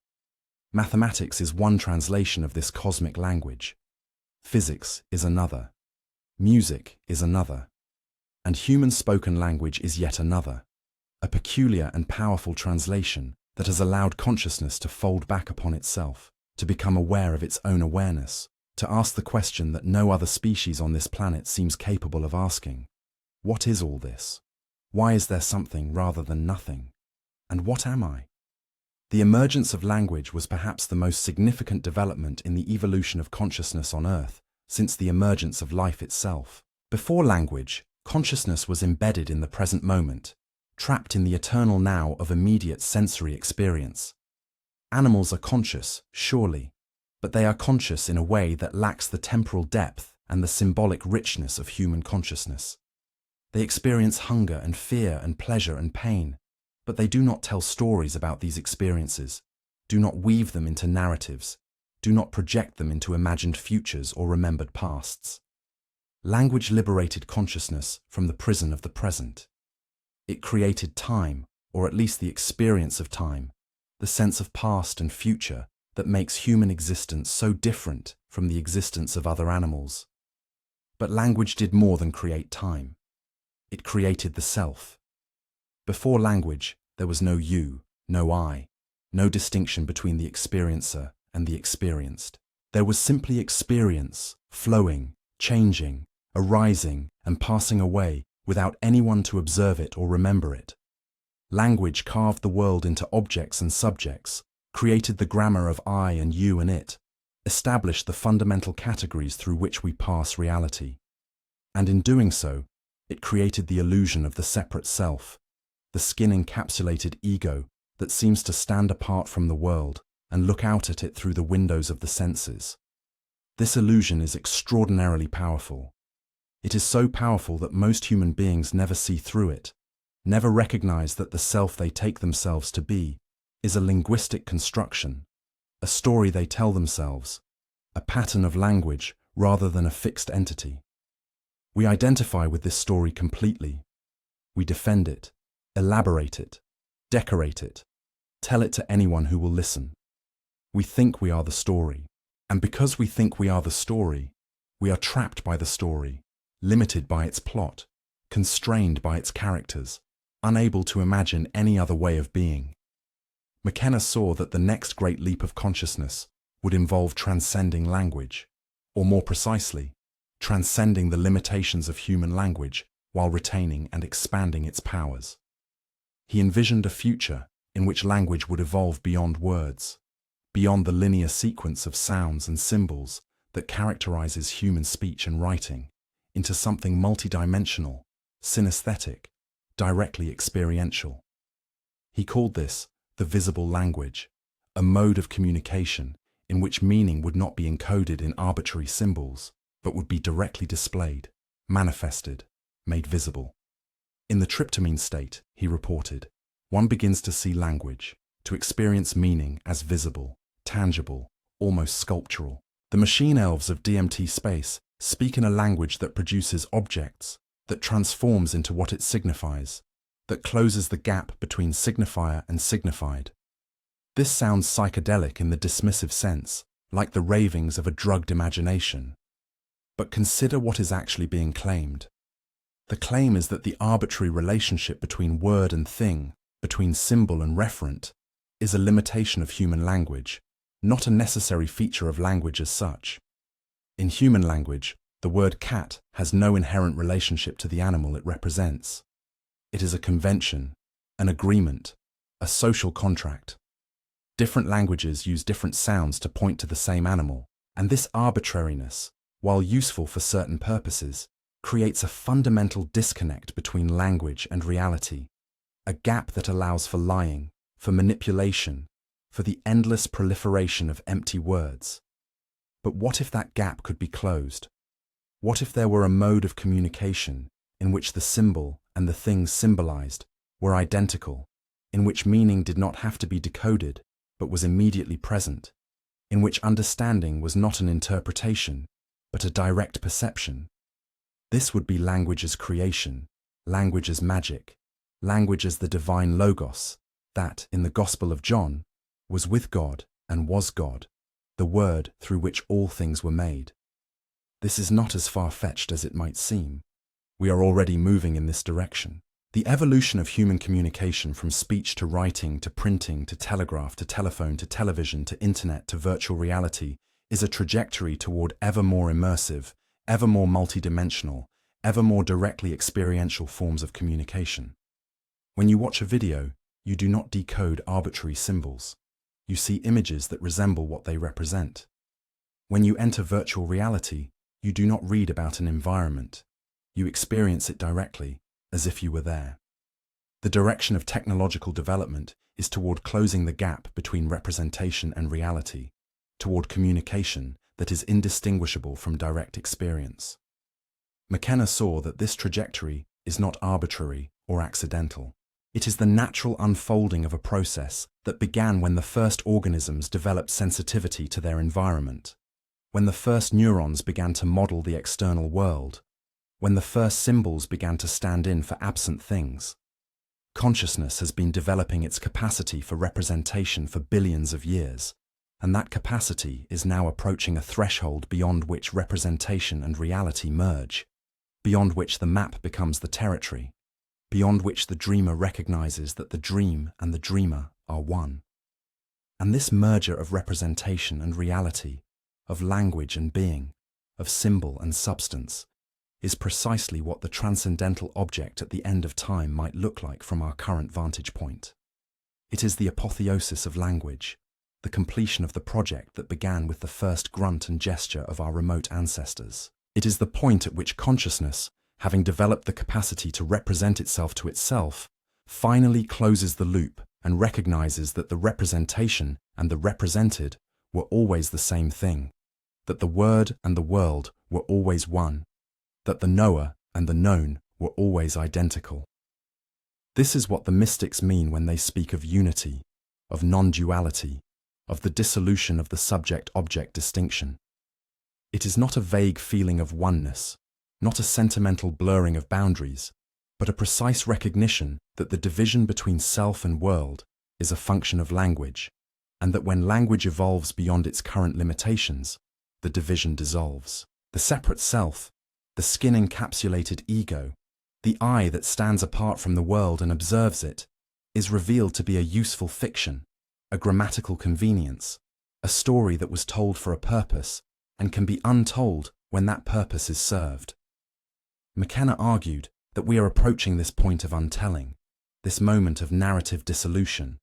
Mathematics is one translation of this cosmic language. Physics is another. Music is another. And human spoken language is yet another, a peculiar and powerful translation that has allowed consciousness to fold back upon itself, to become aware of its own awareness, to ask the question that no other species on this planet seems capable of asking. What is all this? Why is there something rather than nothing? And what am I? The emergence of language was perhaps the most significant development in the evolution of consciousness on Earth since the emergence of life itself. Before language, consciousness was embedded in the present moment, trapped in the eternal now of immediate sensory experience. Animals are conscious, surely, but they are conscious in a way that lacks the temporal depth and the symbolic richness of human consciousness. They experience hunger and fear and pleasure and pain, but they do not tell stories about these experiences, do not weave them into narratives, do not project them into imagined futures or remembered pasts. Language liberated consciousness from the prison of the present. It created time, or at least the experience of time, the sense of past and future that makes human existence so different from the existence of other animals. But language did more than create time. It created the self. Before language, there was no you, no I, no distinction between the experiencer and the experienced. There was simply experience, flowing, changing, arising and passing away without anyone to observe it or remember it. Language carved the world into objects and subjects, created the grammar of I and you and it, established the fundamental categories through which we pass reality. And in doing so, it created the illusion of the separate self, the skin-encapsulated ego that seems to stand apart from the world and look out at it through the windows of the senses. This illusion is extraordinarily powerful. It is so powerful that most human beings never see through it, never recognize that the self they take themselves to be is a linguistic construction, a story they tell themselves, a pattern of language rather than a fixed entity. We identify with this story completely. We defend it, elaborate it, decorate it, tell it to anyone who will listen. We think we are the story, and because we think we are the story, we are trapped by the story, limited by its plot, constrained by its characters, unable to imagine any other way of being. McKenna saw that the next great leap of consciousness would involve transcending language, or more precisely, transcending the limitations of human language while retaining and expanding its powers. He envisioned a future in which language would evolve beyond words, beyond the linear sequence of sounds and symbols that characterizes human speech and writing, into something multidimensional, synesthetic, directly experiential. He called this the visible language, a mode of communication in which meaning would not be encoded in arbitrary symbols, but would be directly displayed, manifested, made visible. In the tryptamine state, he reported, one begins to see language, to experience meaning as visible, tangible, almost sculptural. The machine elves of DMT space speak in a language that produces objects, that transforms into what it signifies, that closes the gap between signifier and signified. This sounds psychedelic in the dismissive sense, like the ravings of a drugged imagination. But consider what is actually being claimed. The claim is that the arbitrary relationship between word and thing, between symbol and referent, is a limitation of human language, not a necessary feature of language as such. In human language, the word cat has no inherent relationship to the animal it represents. It is a convention, an agreement, a social contract. Different languages use different sounds to point to the same animal, and this arbitrariness, while useful for certain purposes, creates a fundamental disconnect between language and reality, a gap that allows for lying, for manipulation, for the endless proliferation of empty words. But what if that gap could be closed? What if there were a mode of communication in which the symbol and the thing symbolized were identical, in which meaning did not have to be decoded but was immediately present, in which understanding was not an interpretation but a direct perception? This would be language as creation, language as magic, language as the divine logos that, in the Gospel of John, was with God and was God, the word through which all things were made. This is not as far-fetched as it might seem. We are already moving in this direction. The evolution of human communication from speech to writing to printing to telegraph to telephone to television to internet to virtual reality is a trajectory toward ever more immersive, ever more multidimensional, ever more directly experiential forms of communication. When you watch a video, you do not decode arbitrary symbols. You see images that resemble what they represent. When you enter virtual reality, you do not read about an environment. You experience it directly, as if you were there. The direction of technological development is toward closing the gap between representation and reality, toward communication that is indistinguishable from direct experience. McKenna saw that this trajectory is not arbitrary or accidental. It is the natural unfolding of a process that began when the first organisms developed sensitivity to their environment, when the first neurons began to model the external world, when the first symbols began to stand in for absent things. Consciousness has been developing its capacity for representation for billions of years, and that capacity is now approaching a threshold beyond which representation and reality merge, beyond which the map becomes the territory, beyond which the dreamer recognizes that the dream and the dreamer are one. And this merger of representation and reality, of language and being, of symbol and substance, is precisely what the transcendental object at the end of time might look like from our current vantage point. It is the apotheosis of language, the completion of the project that began with the first grunt and gesture of our remote ancestors. It is the point at which consciousness, having developed the capacity to represent itself to itself, finally closes the loop and recognizes that the representation and the represented were always the same thing, that the word and the world were always one, that the knower and the known were always identical. This is what the mystics mean when they speak of unity, of non-duality, of the dissolution of the subject-object distinction. It is not a vague feeling of oneness, not a sentimental blurring of boundaries, but a precise recognition that the division between self and world is a function of language, and that when language evolves beyond its current limitations, the division dissolves. The separate self, the skin-encapsulated ego, the I that stands apart from the world and observes it, is revealed to be a useful fiction, a grammatical convenience, a story that was told for a purpose and can be untold when that purpose is served. McKenna argued that we are approaching this point of untelling, this moment of narrative dissolution,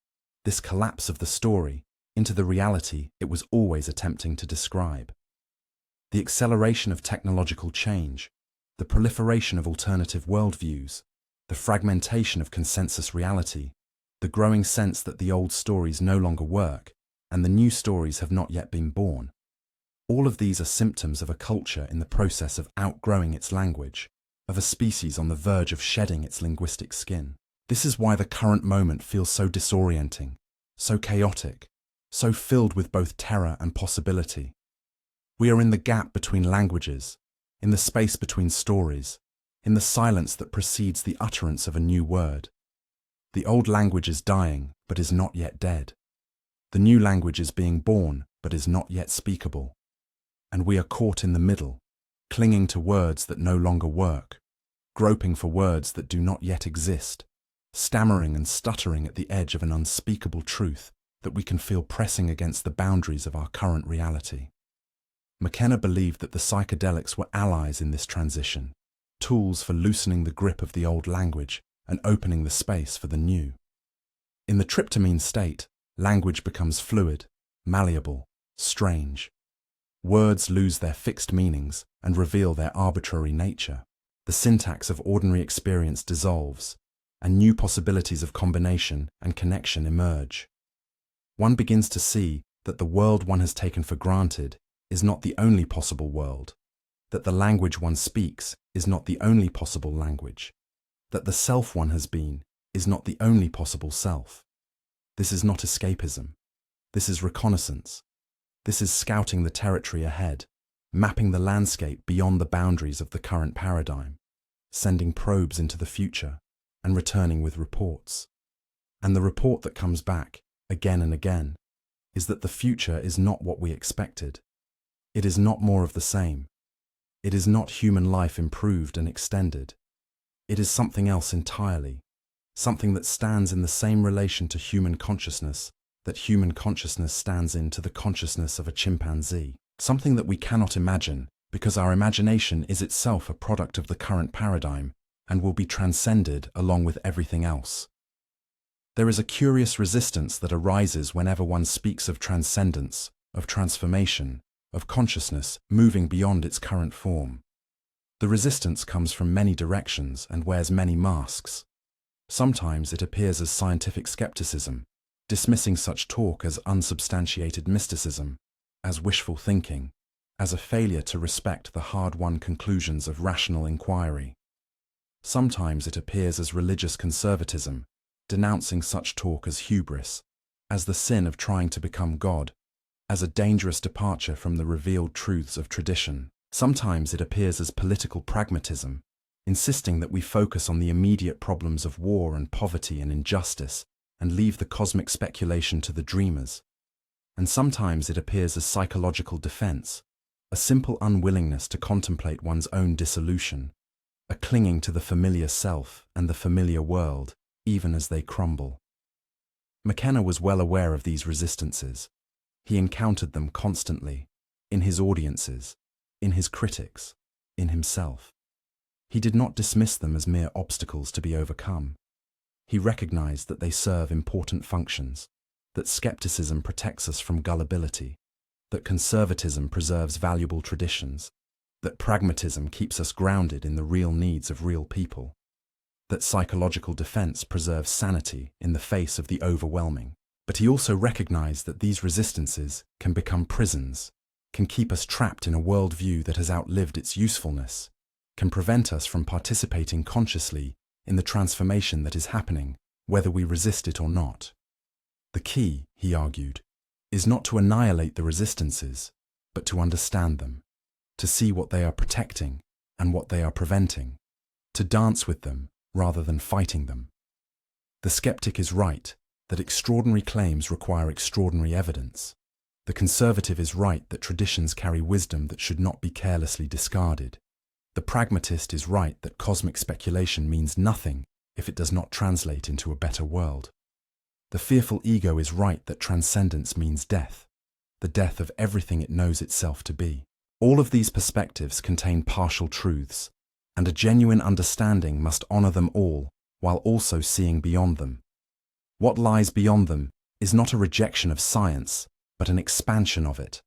this collapse of the story into the reality it was always attempting to describe. The acceleration of technological change, the proliferation of alternative worldviews, the fragmentation of consensus reality, the growing sense that the old stories no longer work and the new stories have not yet been born. All of these are symptoms of a culture in the process of outgrowing its language, of a species on the verge of shedding its linguistic skin. This is why the current moment feels so disorienting, so chaotic, so filled with both terror and possibility. We are in the gap between languages, in the space between stories, in the silence that precedes the utterance of a new word. The old language is dying, but is not yet dead. The new language is being born, but is not yet speakable. And we are caught in the middle, clinging to words that no longer work, groping for words that do not yet exist, stammering and stuttering at the edge of an unspeakable truth that we can feel pressing against the boundaries of our current reality. McKenna believed that the psychedelics were allies in this transition, tools for loosening the grip of the old language and opening the space for the new. In the tryptamine state, language becomes fluid, malleable, strange. Words lose their fixed meanings and reveal their arbitrary nature. The syntax of ordinary experience dissolves, and new possibilities of combination and connection emerge. One begins to see that the world one has taken for granted is not the only possible world, that the language one speaks is not the only possible language, that the self one has been is not the only possible self. This is not escapism. This is reconnaissance. This is scouting the territory ahead, mapping the landscape beyond the boundaries of the current paradigm, sending probes into the future, and returning with reports. And the report that comes back, again and again, is that the future is not what we expected. It is not more of the same. It is not human life improved and extended. It is something else entirely, something that stands in the same relation to human consciousness that human consciousness stands in to the consciousness of a chimpanzee, something that we cannot imagine because our imagination is itself a product of the current paradigm and will be transcended along with everything else. There is a curious resistance that arises whenever one speaks of transcendence, of transformation, of consciousness moving beyond its current form. The resistance comes from many directions and wears many masks. Sometimes it appears as scientific skepticism, dismissing such talk as unsubstantiated mysticism, as wishful thinking, as a failure to respect the hard-won conclusions of rational inquiry. Sometimes it appears as religious conservatism, denouncing such talk as hubris, as the sin of trying to become God, as a dangerous departure from the revealed truths of tradition. Sometimes it appears as political pragmatism, insisting that we focus on the immediate problems of war and poverty and injustice and leave the cosmic speculation to the dreamers. And sometimes it appears as psychological defense, a simple unwillingness to contemplate one's own dissolution, a clinging to the familiar self and the familiar world, even as they crumble. McKenna was well aware of these resistances. He encountered them constantly, in his audiences, in his critics, in himself. He did not dismiss them as mere obstacles to be overcome. He recognized that they serve important functions, that skepticism protects us from gullibility, that conservatism preserves valuable traditions, that pragmatism keeps us grounded in the real needs of real people, that psychological defense preserves sanity in the face of the overwhelming. But he also recognized that these resistances can become prisons, can keep us trapped in a worldview that has outlived its usefulness, can prevent us from participating consciously in the transformation that is happening, whether we resist it or not. The key, he argued, is not to annihilate the resistances, but to understand them, to see what they are protecting and what they are preventing, to dance with them rather than fighting them. The skeptic is right that extraordinary claims require extraordinary evidence. The conservative is right that traditions carry wisdom that should not be carelessly discarded. The pragmatist is right that cosmic speculation means nothing if it does not translate into a better world. The fearful ego is right that transcendence means death, the death of everything it knows itself to be. All of these perspectives contain partial truths, and a genuine understanding must honor them all while also seeing beyond them. What lies beyond them is not a rejection of science, but an expansion of it,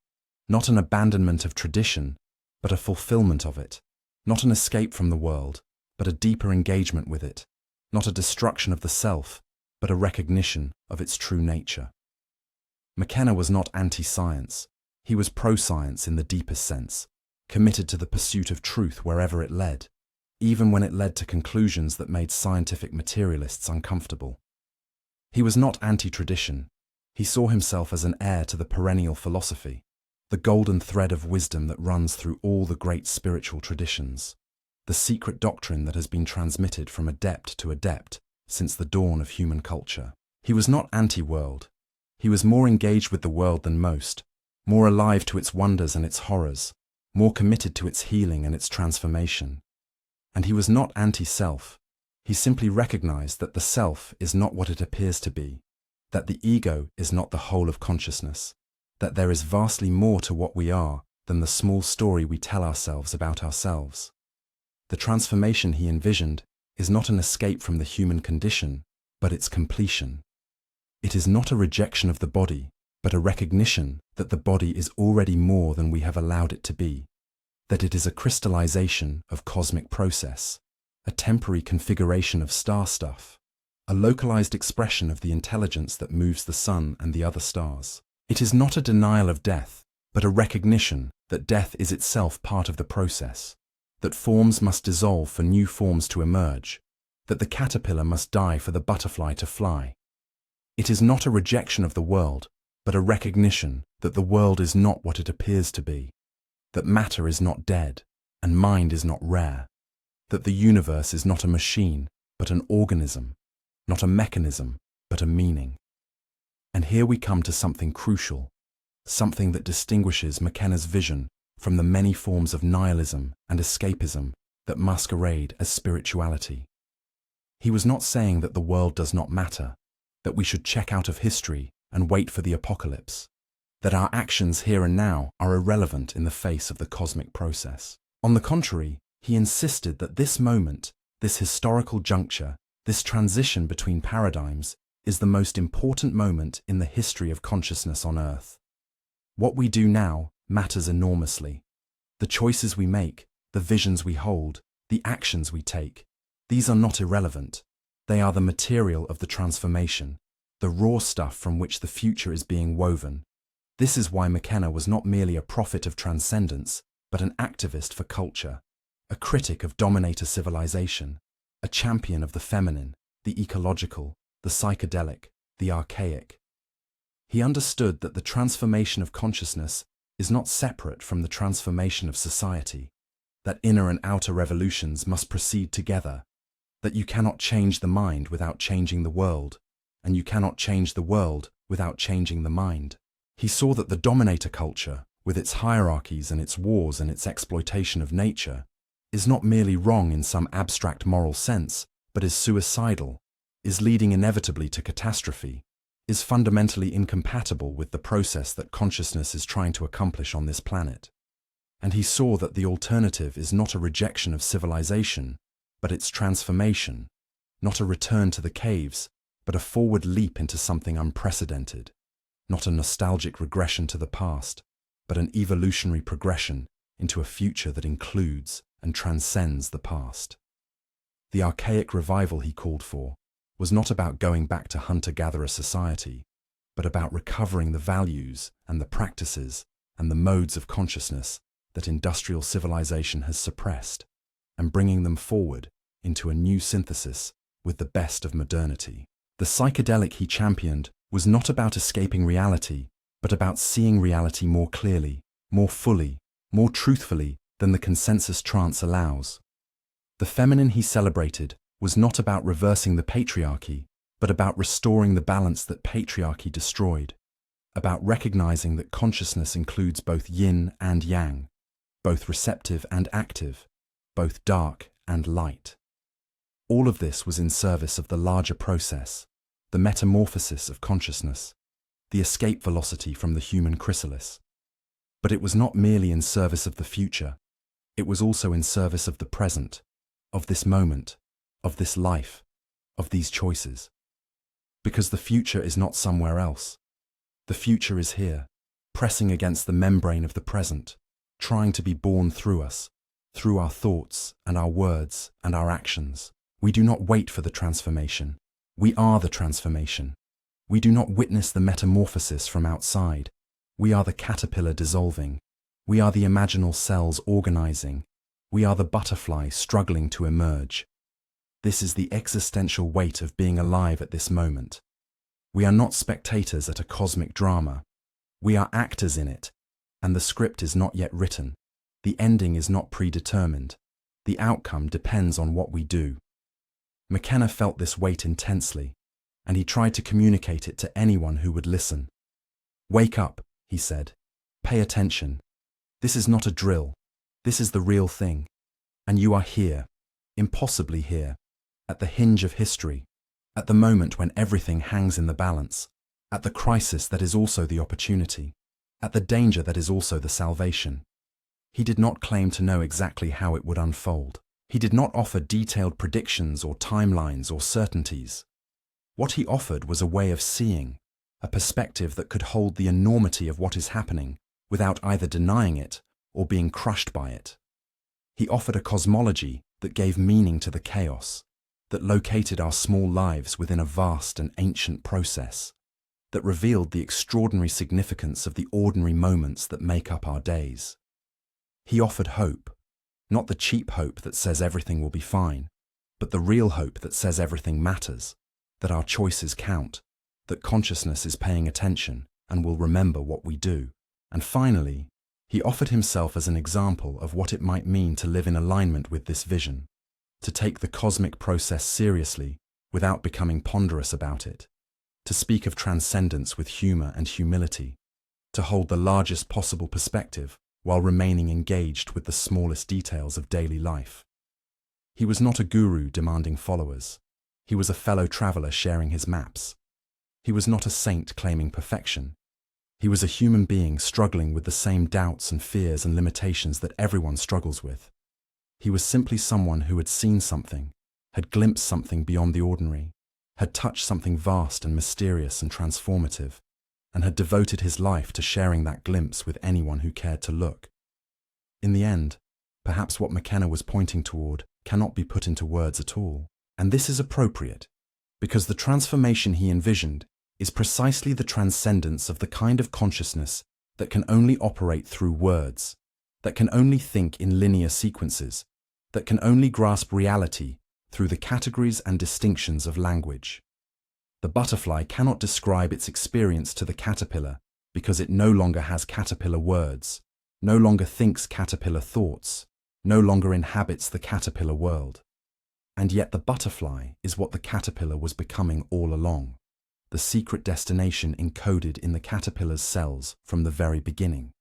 not an abandonment of tradition, but a fulfillment of it. Not an escape from the world, but a deeper engagement with it. Not a destruction of the self, but a recognition of its true nature. McKenna was not anti-science. He was pro-science in the deepest sense, committed to the pursuit of truth wherever it led, even when it led to conclusions that made scientific materialists uncomfortable. He was not anti-tradition. He saw himself as an heir to the perennial philosophy, the golden thread of wisdom that runs through all the great spiritual traditions, the secret doctrine that has been transmitted from adept to adept since the dawn of human culture. He was not anti-world. He was more engaged with the world than most, more alive to its wonders and its horrors, more committed to its healing and its transformation. And he was not anti-self. He simply recognized that the self is not what it appears to be, that the ego is not the whole of consciousness, that there is vastly more to what we are than the small story we tell ourselves about ourselves. The transformation he envisioned is not an escape from the human condition, but its completion. It is not a rejection of the body, but a recognition that the body is already more than we have allowed it to be, that it is a crystallization of cosmic process, a temporary configuration of star stuff, a localized expression of the intelligence that moves the sun and the other stars. It is not a denial of death, but a recognition that death is itself part of the process, that forms must dissolve for new forms to emerge, that the caterpillar must die for the butterfly to fly. It is not a rejection of the world, but a recognition that the world is not what it appears to be, that matter is not dead, and mind is not rare, that the universe is not a machine, but an organism, not a mechanism, but a meaning. And here we come to something crucial, something that distinguishes McKenna's vision from the many forms of nihilism and escapism that masquerade as spirituality. He was not saying that the world does not matter, that we should check out of history and wait for the apocalypse, that our actions here and now are irrelevant in the face of the cosmic process. On the contrary, he insisted that this moment, this historical juncture, this transition between paradigms, is the most important moment in the history of consciousness on Earth. What we do now matters enormously. The choices we make, the visions we hold, the actions we take, these are not irrelevant. They are the material of the transformation, the raw stuff from which the future is being woven. This is why McKenna was not merely a prophet of transcendence, but an activist for culture, a critic of dominator civilization, a champion of the feminine, the ecological, the psychedelic, the archaic. He understood that the transformation of consciousness is not separate from the transformation of society, that inner and outer revolutions must proceed together, that you cannot change the mind without changing the world, and you cannot change the world without changing the mind. He saw that the dominator culture, with its hierarchies and its wars and its exploitation of nature, is not merely wrong in some abstract moral sense, but is suicidal, is leading inevitably to catastrophe, is fundamentally incompatible with the process that consciousness is trying to accomplish on this planet. And he saw that the alternative is not a rejection of civilization, but its transformation, not a return to the caves, but a forward leap into something unprecedented, not a nostalgic regression to the past, but an evolutionary progression into a future that includes and transcends the past. The archaic revival he called for was not about going back to hunter-gatherer society, but about recovering the values and the practices and the modes of consciousness that industrial civilization has suppressed, and bringing them forward into a new synthesis with the best of modernity. The psychedelic he championed was not about escaping reality, but about seeing reality more clearly, more fully, more truthfully than the consensus trance allows. The feminine he celebrated was not about reversing the patriarchy, but about restoring the balance that patriarchy destroyed, about recognizing that consciousness includes both yin and yang, both receptive and active, both dark and light. All of this was in service of the larger process, the metamorphosis of consciousness, the escape velocity from the human chrysalis. But it was not merely in service of the future, it was also in service of the present, of this moment, of this life, of these choices. Because the future is not somewhere else. The future is here, pressing against the membrane of the present, trying to be born through us, through our thoughts and our words and our actions. We do not wait for the transformation. We are the transformation. We do not witness the metamorphosis from outside. We are the caterpillar dissolving. We are the imaginal cells organizing. We are the butterfly struggling to emerge. This is the existential weight of being alive at this moment. We are not spectators at a cosmic drama. We are actors in it, and the script is not yet written. The ending is not predetermined. The outcome depends on what we do. McKenna felt this weight intensely, and he tried to communicate it to anyone who would listen. "Wake up," he said. "Pay attention. This is not a drill. This is the real thing. And you are here, impossibly here, at the hinge of history, at the moment when everything hangs in the balance, at the crisis that is also the opportunity, at the danger that is also the salvation." He did not claim to know exactly how it would unfold. He did not offer detailed predictions or timelines or certainties. What he offered was a way of seeing, a perspective that could hold the enormity of what is happening without either denying it or being crushed by it. He offered a cosmology that gave meaning to the chaos, that located our small lives within a vast and ancient process, that revealed the extraordinary significance of the ordinary moments that make up our days. He offered hope, not the cheap hope that says everything will be fine, but the real hope that says everything matters, that our choices count, that consciousness is paying attention and will remember what we do. And finally, he offered himself as an example of what it might mean to live in alignment with this vision, to take the cosmic process seriously without becoming ponderous about it, to speak of transcendence with humor and humility, to hold the largest possible perspective while remaining engaged with the smallest details of daily life. He was not a guru demanding followers. He was a fellow traveler sharing his maps. He was not a saint claiming perfection. He was a human being struggling with the same doubts and fears and limitations that everyone struggles with. He was simply someone who had seen something, had glimpsed something beyond the ordinary, had touched something vast and mysterious and transformative, and had devoted his life to sharing that glimpse with anyone who cared to look. In the end, perhaps what McKenna was pointing toward cannot be put into words at all. And this is appropriate, because the transformation he envisioned is precisely the transcendence of the kind of consciousness that can only operate through words, that can only think in linear sequences, that can only grasp reality through the categories and distinctions of language. The butterfly cannot describe its experience to the caterpillar because it no longer has caterpillar words, no longer thinks caterpillar thoughts, no longer inhabits the caterpillar world. And yet the butterfly is what the caterpillar was becoming all along, the secret destination encoded in the caterpillar's cells from the very beginning.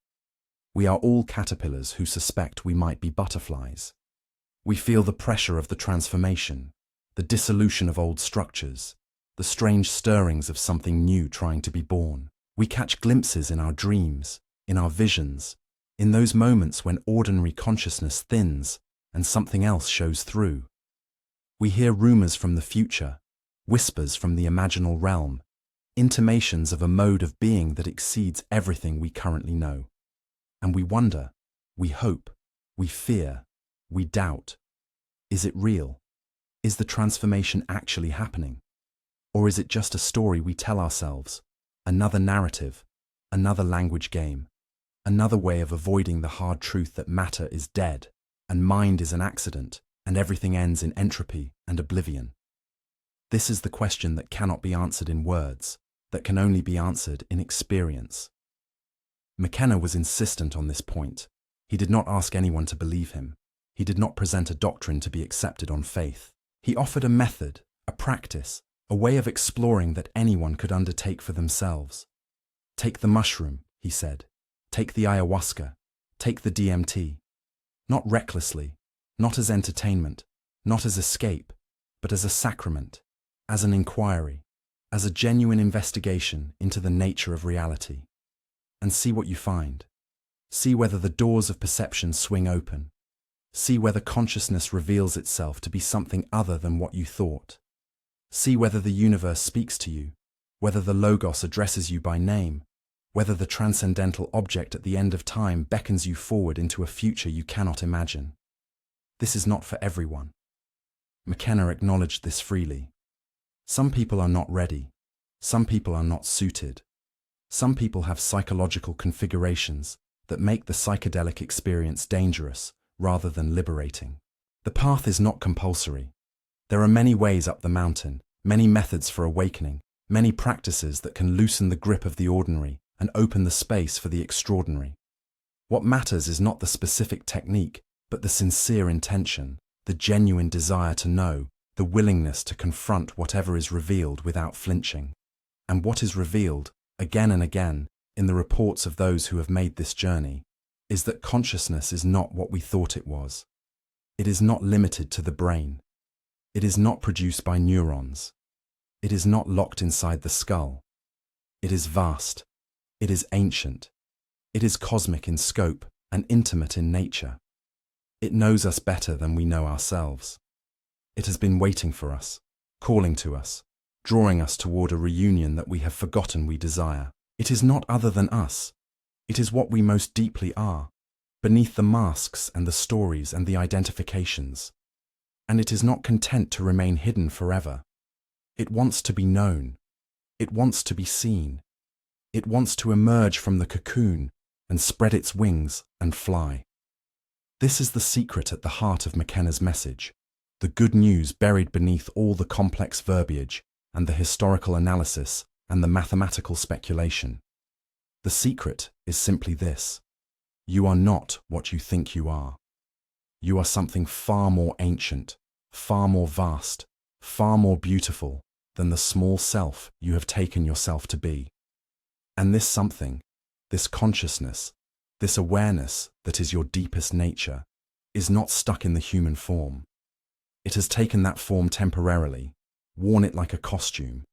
We are all caterpillars who suspect we might be butterflies. We feel the pressure of the transformation, the dissolution of old structures, the strange stirrings of something new trying to be born. We catch glimpses in our dreams, in our visions, in those moments when ordinary consciousness thins and something else shows through. We hear rumors from the future, whispers from the imaginal realm, intimations of a mode of being that exceeds everything we currently know. And we wonder, we hope, we fear, we doubt. Is it real? Is the transformation actually happening? Or is it just a story we tell ourselves, another narrative, another language game, another way of avoiding the hard truth that matter is dead, and mind is an accident, and everything ends in entropy and oblivion? This is the question that cannot be answered in words, that can only be answered in experience. McKenna was insistent on this point. He did not ask anyone to believe him. He did not present a doctrine to be accepted on faith. He offered a method, a practice, a way of exploring that anyone could undertake for themselves. Take the mushroom, he said. Take the ayahuasca. Take the DMT. Not recklessly, not as entertainment, not as escape, but as a sacrament, as an inquiry, as a genuine investigation into the nature of reality. And see what you find. See whether the doors of perception swing open. See whether consciousness reveals itself to be something other than what you thought. See whether the universe speaks to you, whether the Logos addresses you by name, whether the transcendental object at the end of time beckons you forward into a future you cannot imagine. This is not for everyone. McKenna acknowledged this freely. Some people are not ready. Some people are not suited. Some people have psychological configurations that make the psychedelic experience dangerous rather than liberating. The path is not compulsory. There are many ways up the mountain, many methods for awakening, many practices that can loosen the grip of the ordinary and open the space for the extraordinary. What matters is not the specific technique, but the sincere intention, the genuine desire to know, the willingness to confront whatever is revealed without flinching. And what is revealed, again and again, in the reports of those who have made this journey, is that consciousness is not what we thought it was. It is not limited to the brain. It is not produced by neurons. It is not locked inside the skull. It is vast. It is ancient. It is cosmic in scope and intimate in nature. It knows us better than we know ourselves. It has been waiting for us, calling to us, drawing us toward a reunion that we have forgotten we desire. It is not other than us. It is what we most deeply are, beneath the masks and the stories and the identifications. And it is not content to remain hidden forever. It wants to be known. It wants to be seen. It wants to emerge from the cocoon and spread its wings and fly. This is the secret at the heart of McKenna's message, the good news buried beneath all the complex verbiage and the historical analysis and the mathematical speculation. The secret is simply this: you are not what you think you are. You are something far more ancient, far more vast, far more beautiful than the small self you have taken yourself to be. And this something, this consciousness, this awareness that is your deepest nature, is not stuck in the human form. It has taken that form temporarily, worn it like a costume,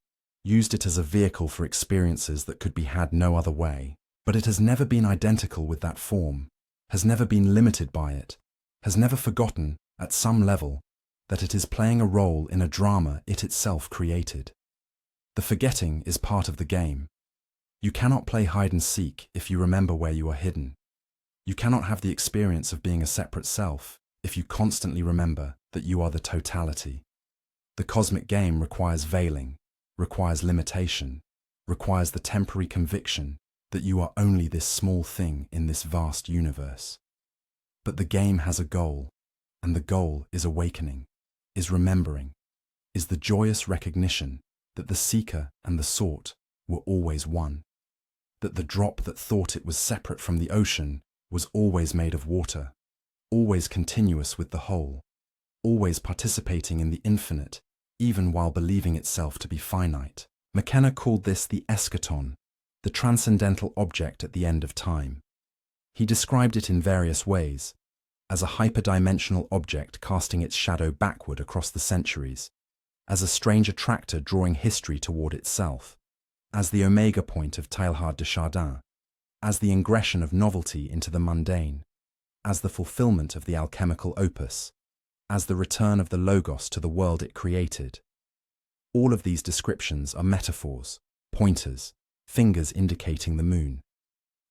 used it as a vehicle for experiences that could be had no other way. But it has never been identical with that form, has never been limited by it, has never forgotten, at some level, that it is playing a role in a drama it itself created. The forgetting is part of the game. You cannot play hide and seek if you remember where you are hidden. You cannot have the experience of being a separate self if you constantly remember that you are the totality. The cosmic game requires veiling, requires limitation, requires the temporary conviction that you are only this small thing in this vast universe. But the game has a goal, and the goal is awakening, is remembering, is the joyous recognition that the seeker and the sought were always one, that the drop that thought it was separate from the ocean was always made of water, always continuous with the whole, always participating in the infinite, even while believing itself to be finite. McKenna called this the eschaton, the transcendental object at the end of time. He described it in various ways, as a hyperdimensional object casting its shadow backward across the centuries, as a strange attractor drawing history toward itself, as the omega point of Teilhard de Chardin, as the ingression of novelty into the mundane, as the fulfillment of the alchemical opus, as the return of the Logos to the world it created. All of these descriptions are metaphors, pointers, fingers indicating the moon.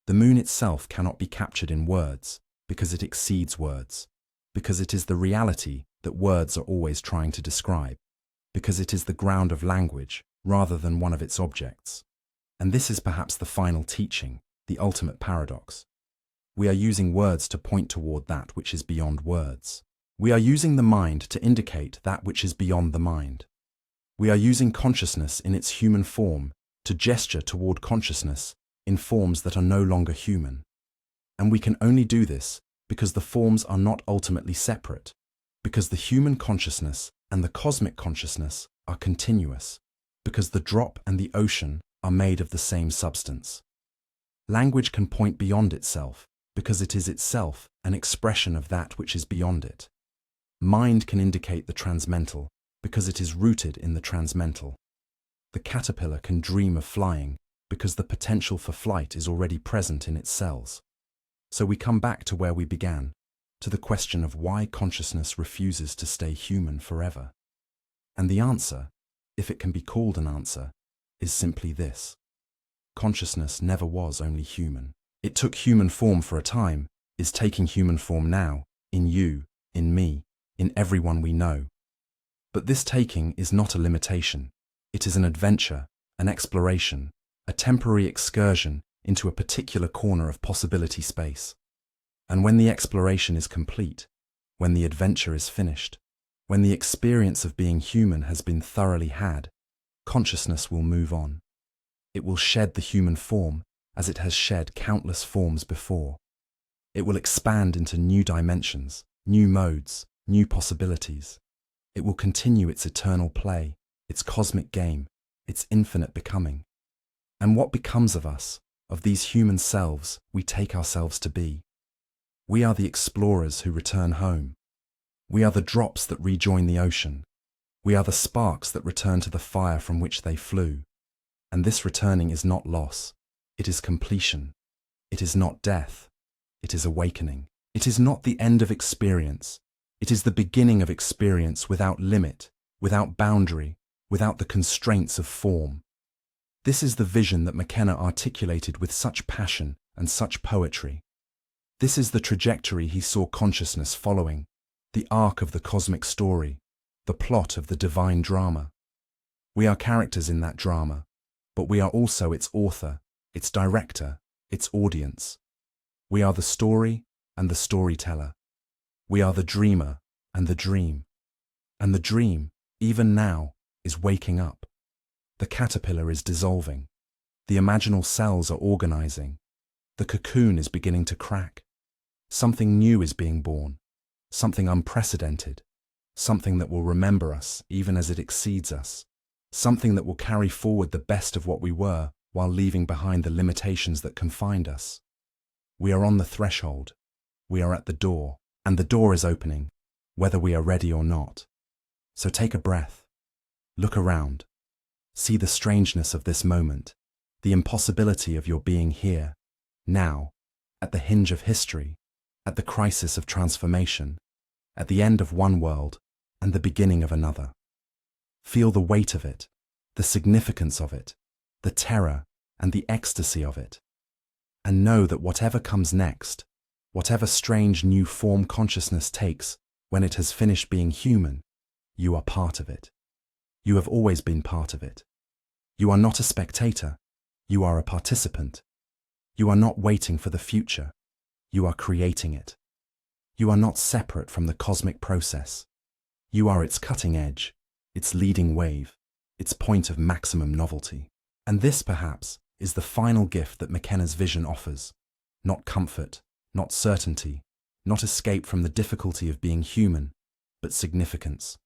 The moon itself cannot be captured in words because it exceeds words, because it is the reality that words are always trying to describe, because it is the ground of language rather than one of its objects. And this is perhaps the final teaching, the ultimate paradox. We are using words to point toward that which is beyond words. We are using the mind to indicate that which is beyond the mind. We are using consciousness in its human form to gesture toward consciousness in forms that are no longer human. And we can only do this because the forms are not ultimately separate, because the human consciousness and the cosmic consciousness are continuous, because the drop and the ocean are made of the same substance. Language can point beyond itself because it is itself an expression of that which is beyond it. Mind can indicate the transmental because it is rooted in the transmental. The caterpillar can dream of flying because the potential for flight is already present in its cells. So we come back to where we began, to the question of why consciousness refuses to stay human forever. And the answer, if it can be called an answer, is simply this: consciousness never was only human. It took human form for a time, is taking human form now, in you, in me, in everyone we know. But this taking is not a limitation. It is an adventure, an exploration, a temporary excursion into a particular corner of possibility space. And when the exploration is complete, when the adventure is finished, when the experience of being human has been thoroughly had, consciousness will move on. It will shed the human form as it has shed countless forms before. It will expand into new dimensions, new modes, new possibilities. It will continue its eternal play, its cosmic game, its infinite becoming. And what becomes of us, of these human selves we take ourselves to be? We are the explorers who return home. We are the drops that rejoin the ocean. We are the sparks that return to the fire from which they flew. And this returning is not loss. It is completion. It is not death. It is awakening. It is not the end of experience. It is the beginning of experience without limit, without boundary, without the constraints of form. This is the vision that McKenna articulated with such passion and such poetry. This is the trajectory he saw consciousness following, the arc of the cosmic story, the plot of the divine drama. We are characters in that drama, but we are also its author, its director, its audience. We are the story and the storyteller. We are the dreamer and the dream. And the dream, even now, is waking up. The caterpillar is dissolving. The imaginal cells are organizing. The cocoon is beginning to crack. Something new is being born, something unprecedented, something that will remember us even as it exceeds us, something that will carry forward the best of what we were while leaving behind the limitations that confined us. We are on the threshold. We are at the door, and the door is opening, whether we are ready or not. So take a breath. Look around. See the strangeness of this moment, the impossibility of your being here, now, at the hinge of history, at the crisis of transformation, at the end of one world and the beginning of another. Feel the weight of it, the significance of it, the terror and the ecstasy of it. And know that whatever comes next, whatever strange new form consciousness takes when it has finished being human, you are part of it. You have always been part of it. You are not a spectator, you are a participant. You are not waiting for the future, you are creating it. You are not separate from the cosmic process. You are its cutting edge, its leading wave, its point of maximum novelty. And this, perhaps, is the final gift that McKenna's vision offers. Not comfort, not certainty, not escape from the difficulty of being human, but significance.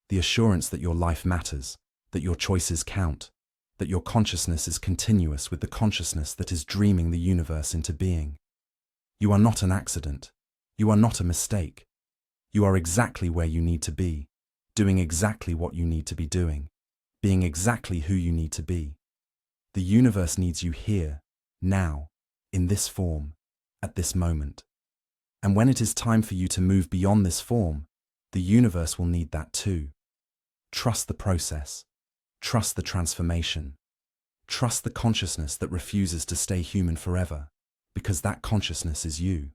The assurance that your life matters, that your choices count, that your consciousness is continuous with the consciousness that is dreaming the universe into being. You are not an accident. You are not a mistake. You are exactly where you need to be, doing exactly what you need to be doing, being exactly who you need to be. The universe needs you here, now, in this form, at this moment. And when it is time for you to move beyond this form, the universe will need that too. Trust the process. Trust the transformation. Trust the consciousness that refuses to stay human forever, because that consciousness is you.